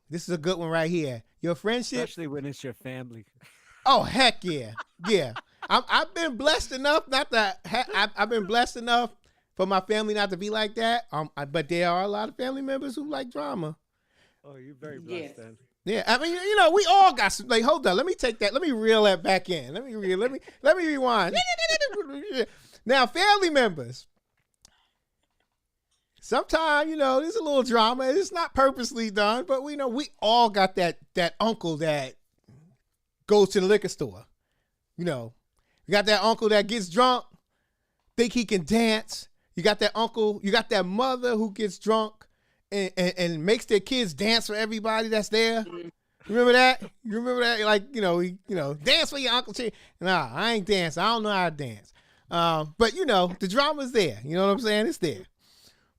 This is a good one right here. Your friendship, especially when it's your family. Oh heck yeah, yeah. I've been blessed enough I've been blessed enough for my family not to be like that. But there are a lot of family members who like drama. Oh, you're very blessed then. Yeah, I mean, we all got some, like, hold on, let me take that, let me reel that back in. Let me rewind. Now, family members. Sometimes, there's a little drama. It's not purposely done, but we all got that uncle that goes to the liquor store. You got that uncle that gets drunk, think he can dance. You got that uncle, you got that mother who gets drunk and makes their kids dance for everybody that's there. Remember that? You remember that? Like, dance for your uncle. Nah, I ain't dance. I don't know how to dance. But the drama's there. You know what I'm saying? It's there.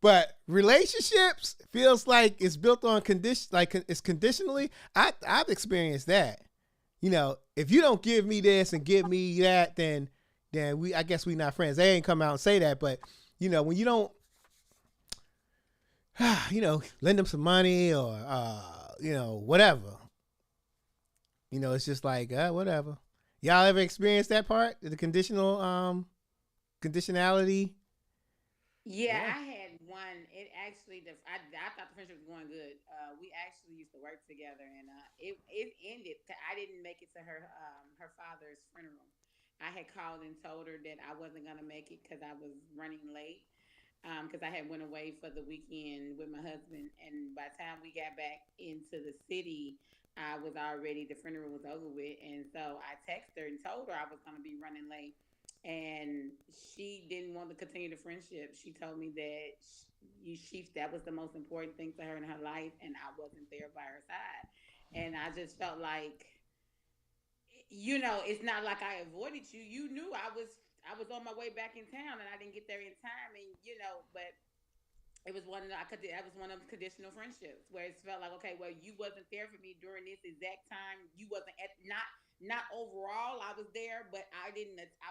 But relationships feels like it's built on condition, like it's conditionally. I've experienced that. If you don't give me this and give me that, then I guess we not friends. They ain't come out and say that, but when you don't, lend them some money or whatever. It's just like whatever. Y'all ever experienced that part? The conditionality? Yeah, I had one. It actually, I thought the friendship was going good. We actually used to work together, and it ended. I didn't make it to her father's funeral. I had called and told her that I wasn't gonna make it because I was running late. because I had went away for the weekend with my husband, and by the time we got back into the city, I was already the funeral was over with, and so I texted her and told her I was going to be running late, and she didn't want to continue the friendship. She told me that she that was the most important thing to her in her life, and I wasn't there by her side, and I just felt like, it's not like I avoided you. You knew I was on my way back in town, and I didn't get there in time, and but it was one of the, I could that was one of the conditional friendships where it felt like, okay, well, you wasn't there for me during this exact time. You wasn't at, not overall I was there, but I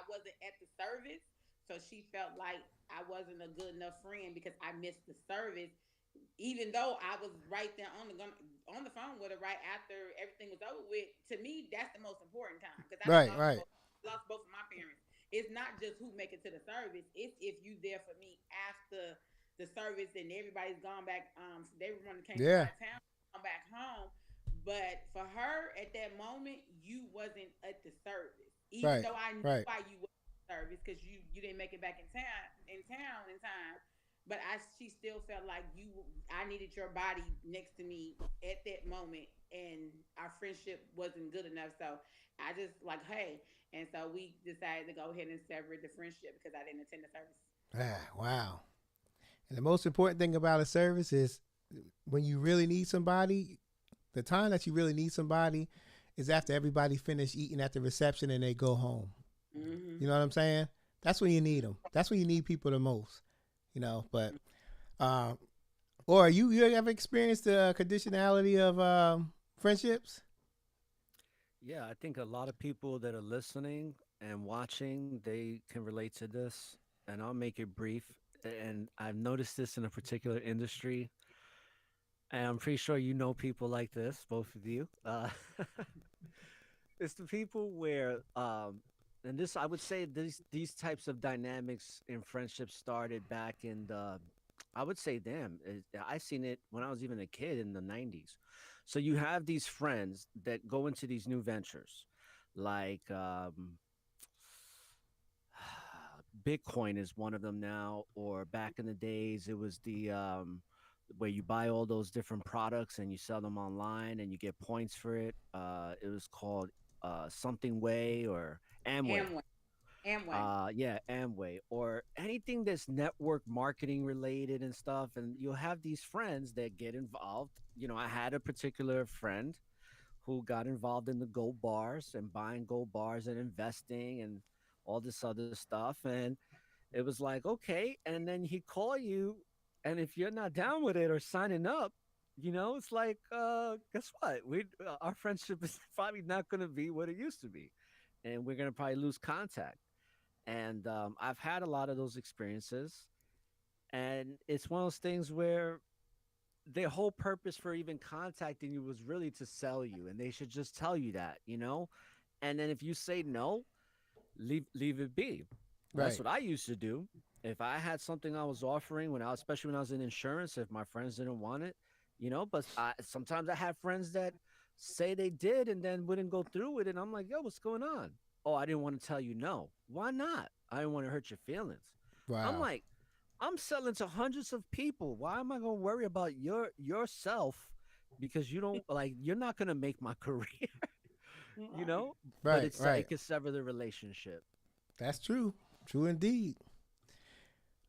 wasn't at the service. So she felt like I wasn't a good enough friend because I missed the service, even though I was right there on the phone with her right after everything was over with. To me, that's the most important time because I done Right, right. lost both of my parents. It's not just who make it to the service; it's if you there for me after the service and everybody's gone back. Everyone came from Yeah. out of town, come back home. But for her at that moment, you wasn't at the service, even Right, though I knew right. why you was at the service because you didn't make it back in time. But she still felt like I needed your body next to me at that moment, and our friendship wasn't good enough. So I just like, hey, and so we decided to go ahead and sever the friendship because I didn't attend the service. Ah, wow. And the most important thing about a service is when you really need somebody, the time that you really need somebody is after everybody finished eating at the reception and they go home. Mm-hmm. You know what I'm saying? That's when you need them. That's when you need people the most. But uh, or you ever experienced the conditionality of friendships? Yeah, I think a lot of people that are listening and watching, they can relate to this, and I'll make it brief. And I've noticed this in a particular industry, and I'm pretty sure you know people like this, both of you. It's the people where, and this I would say these types of dynamics in friendship started back in the, I would say, I seen it when I was even a kid in the '90s. So you have these friends that go into these new ventures, like Bitcoin is one of them now, or back in the days it was the where you buy all those different products and you sell them online and you get points for it. It was called something way or Amway. Amway. Amway. Yeah, Amway or anything that's network marketing related and stuff. And you'll have these friends that get involved. I had a particular friend who got involved in the gold bars and buying gold bars and investing and all this other stuff. And it was like, okay. And then he'd call you. And if you're not down with it or signing up, it's like, guess what? Our friendship is probably not going to be what it used to be. And we're going to probably lose contact. And I've had a lot of those experiences. And it's one of those things where their whole purpose for even contacting you was really to sell you. And they should just tell you that. And then if you say no, leave it be. That's Right. what I used to do. If I had something I was offering especially when I was in insurance, if my friends didn't want it. But sometimes I had friends that say they did and then wouldn't go through with it. And I'm like, yo, what's going on? Oh, I didn't want to tell you no. Why not? I didn't want to hurt your feelings. I'm Wow. like, I'm selling to hundreds of people. Why am I going to worry about yourself because you're not going to make my career, you Right. know? But Right. Right. it could sever the relationship. That's true. True indeed.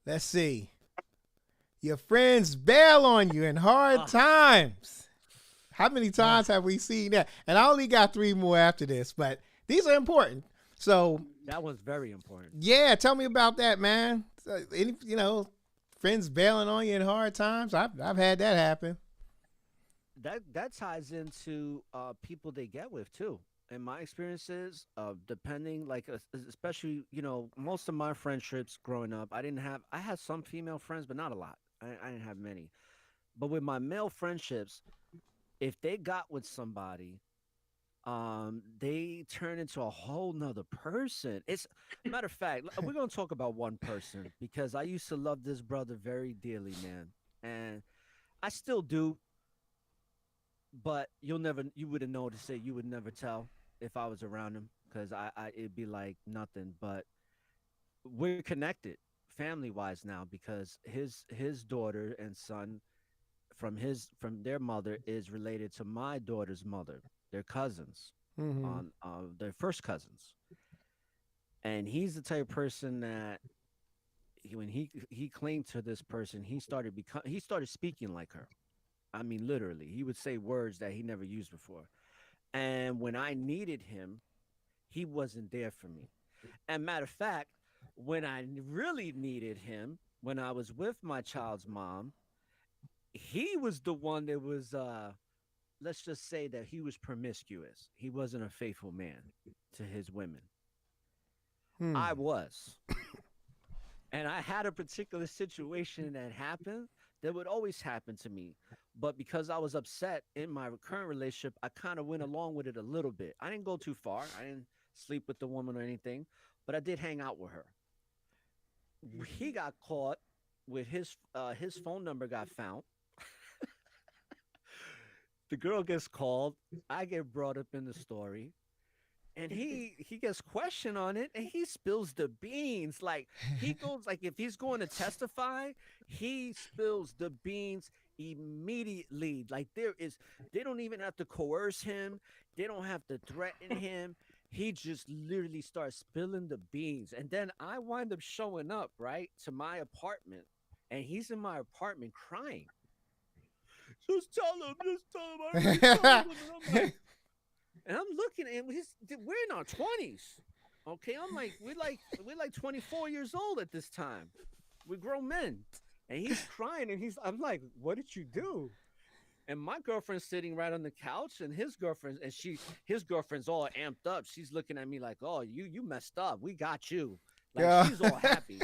Let's see. Your friends bail on you in hard Ah, times. How many times ah, have we seen that? And I only got three more after this, but these are important. So, that was very important. yeah, tell me about that, man. So, friends bailing on you in hard times. I've had that happen. That ties into people they get with too. In my experiences, depending like especially most of my friendships growing up, I had some female friends, but not a lot. I didn't have many. But with my male friendships, if they got with somebody, they turn into a whole nother person. It's matter of fact, we're gonna talk about one person because I used to love this brother very dearly, man, and I still do, but you wouldn't notice it. You would never tell if I was around him because it'd be like nothing. But we're connected family wise now because his daughter and son from their mother is related to my daughter's mother. They're cousins Mm-hmm. on their first cousins. And he's the type of person that when he claimed to this person, he started speaking like her. I mean, literally, he would say words that he never used before. And when I needed him, he wasn't there for me. And matter of fact, when really needed him, when I was with my child's mom, he was the one that was let's just say that he was promiscuous. He wasn't a faithful man to his women. Hmm. I was. And I had a particular situation that happened that would always happen to me. But because I was upset in my current relationship, I kind of went along with it a little bit. I didn't go too far. I didn't sleep with the woman or anything, but I did hang out with her. He got caught with his phone number got found. The girl gets called. I get brought up in the story. And he gets questioned on it and he spills the beans. Like he goes like if he's going to testify, he spills the beans immediately. Like they don't even have to coerce him. They don't have to threaten him. He just literally starts spilling the beans. And then I wind up showing up, right, to my apartment. And he's in my apartment crying. Just tell him, I already told him. And I'm looking at him. We're in our 20s. Okay, I'm like, we're like 24 years old at this time. We're grown men. And he's crying and I'm like, what did you do? And my girlfriend's sitting right on the couch and his girlfriend's all amped up. She's looking at me like, oh, you messed up. We got you. Like Yeah. she's all happy.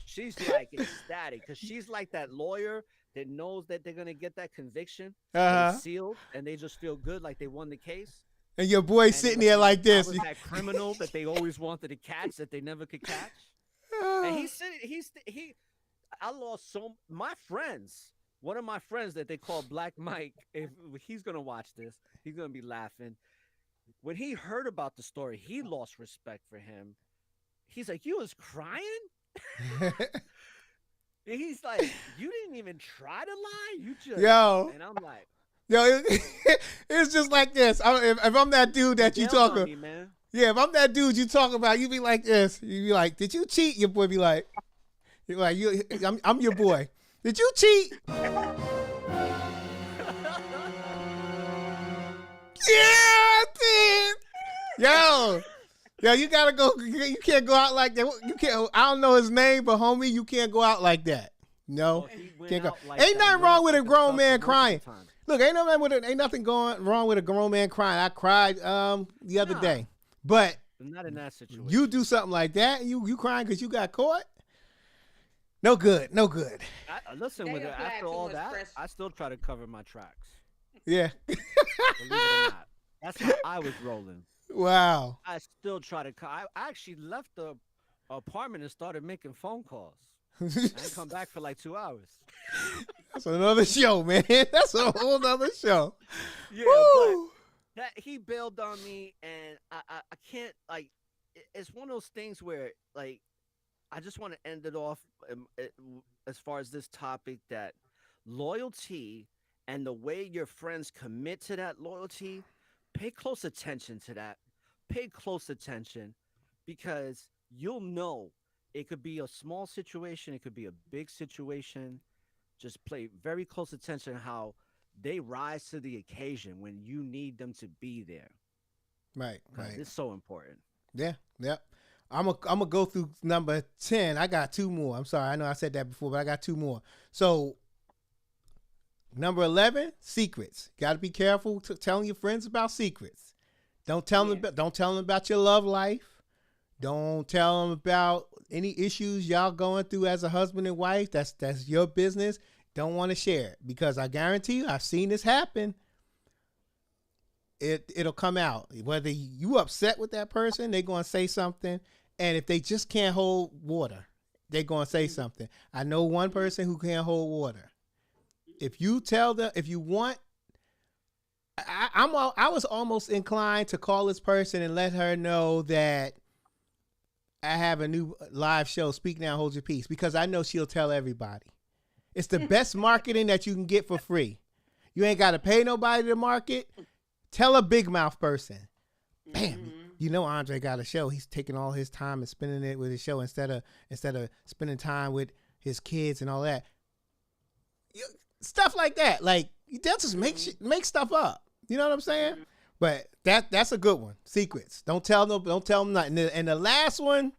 She's like ecstatic because she's like that lawyer that knows that they're gonna get that conviction Uh-huh. sealed and they just feel good like they won the case. And your boy And sitting there like I this. was that criminal that they always wanted to catch that they never could catch. And he's sitting. I lost my friends. One of my friends that they call Black Mike. If he's gonna watch this, he's gonna be laughing. When he heard about the story, he lost respect for him. He's like, "You was crying." And he's like, "You didn't even try to lie. You just." Yo. And I'm like, Yo, it's just like this. If I'm that dude that you "Bailed on talking, me, man." yeah, if I'm that dude you talking about, you be like this. You be like, did you cheat? Your boy be like, you're like, I'm your boy. Did you cheat? Yeah, dude. Yo, you gotta go. You can't go out like that. You can't. I don't know his name, but homie, you can't go out like that. No, Well, he went can't go. out like Ain't that, nothing went wrong out with a like grown sucker man multiple crying. times. Look, ain't nothing wrong with a grown man crying. I cried the other Nah. day, but Not in that situation. you do something like that, and you crying because you got caught. No good, no good. Listen, They with it, apply after too all much that, pressure. I still try to cover my tracks. Yeah. Believe it or not. That's how I was rolling. Wow. I still try to. I actually left the apartment and started making phone calls. I didn't come back for like 2 hours. That's another show, man. That's a whole nother show. Yeah, Woo! but that he bailed on me, and I can't like. It's one of those things where like I just want to end it off as far as this topic that loyalty and the way your friends commit to that loyalty. Pay close attention to that. Pay close attention because you'll know it could be a small situation, it could be a big situation. Just pay very close attention how they rise to the occasion when you need them to be there. Right, 'Cause right. it's so important. Yeah, yep. I'm gonna go through number 10. I got two more. I'm sorry. I know I said that before, but I got two more. So number 11, secrets. Got to be careful telling your friends about secrets. Don't tell them. Don't tell them about your love life. Don't tell them about any issues y'all going through as a husband and wife. That's your business. Don't want to share it because I guarantee you, I've seen this happen. It'll come out. Whether you upset with that person, they're going to say something. And if they just can't hold water, they're going to say something. I know one person who can't hold water. If you tell them, if you want, I was almost inclined to call this person and let her know that I have a new live show, Speak Now, Hold Your Peace, because I know she'll tell everybody. It's the best marketing that you can get for free. You ain't got to pay nobody to market. Tell a big mouth person. Bam. You know Andre got a show. He's taking all his time and spending it with his show instead of spending time with his kids and all that. Stuff like that. Like, they'll just make stuff up. You know what I'm saying? But that's a good one. Secrets. Don't tell them nothing. And the last one,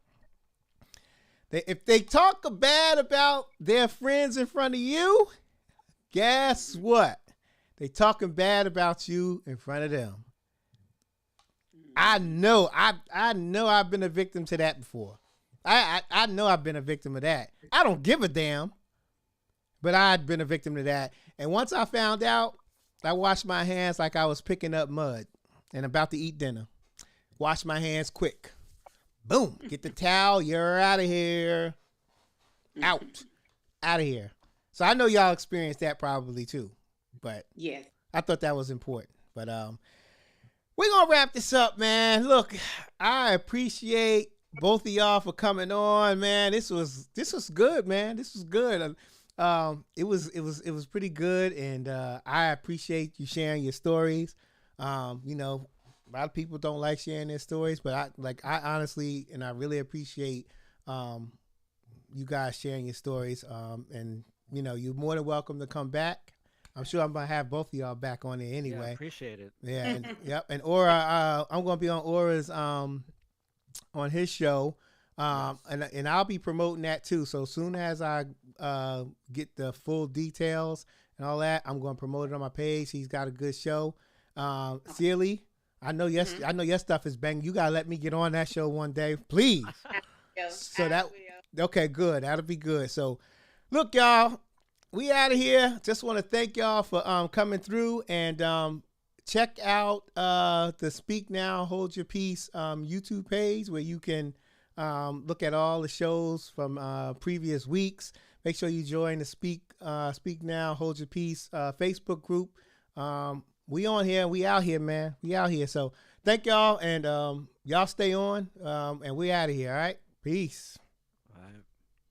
if they talk bad about their friends in front of you, guess what? They talking bad about you in front of them. I know I've been a victim to that before. I know I've been a victim of that. I don't give a damn, but I'd been a victim to that. And once I found out, I washed my hands like I was picking up mud and about to eat dinner. Wash my hands quick. Boom. Get the towel. You're out of here. Out of here. So I know y'all experienced that probably too, but Yes. I thought that was important. But we're going to wrap this up, man. Look, I appreciate both of y'all for coming on, man. This was good, man. This was good. It was pretty good, and I appreciate you sharing your stories. You know, a lot of people don't like sharing their stories, but I honestly, and I really appreciate you guys sharing your stories. And you know, you're more than welcome to come back. I'm sure I'm gonna have both of y'all back on there anyway. Yeah, appreciate it. Yeah, and, yep. And Aura, I'm gonna be on Aura's on his show, and I'll be promoting that too. So soon as I get the full details and all that, I'm gonna promote it on my page. He's got a good show. Sealy, I know your stuff is bang. You gotta let me get on that show one day, please. So okay, good. That'll be good. So, look, y'all. We out of here. Just want to thank y'all for coming through, and check out the Speak Now, Hold Your Peace YouTube page, where you can look at all the shows from previous weeks. Make sure you join the Speak Now, Hold Your Peace Facebook group. We on here. We out here, man. We out here. So thank y'all, and y'all stay on, and we out of here. All right. Peace. All right.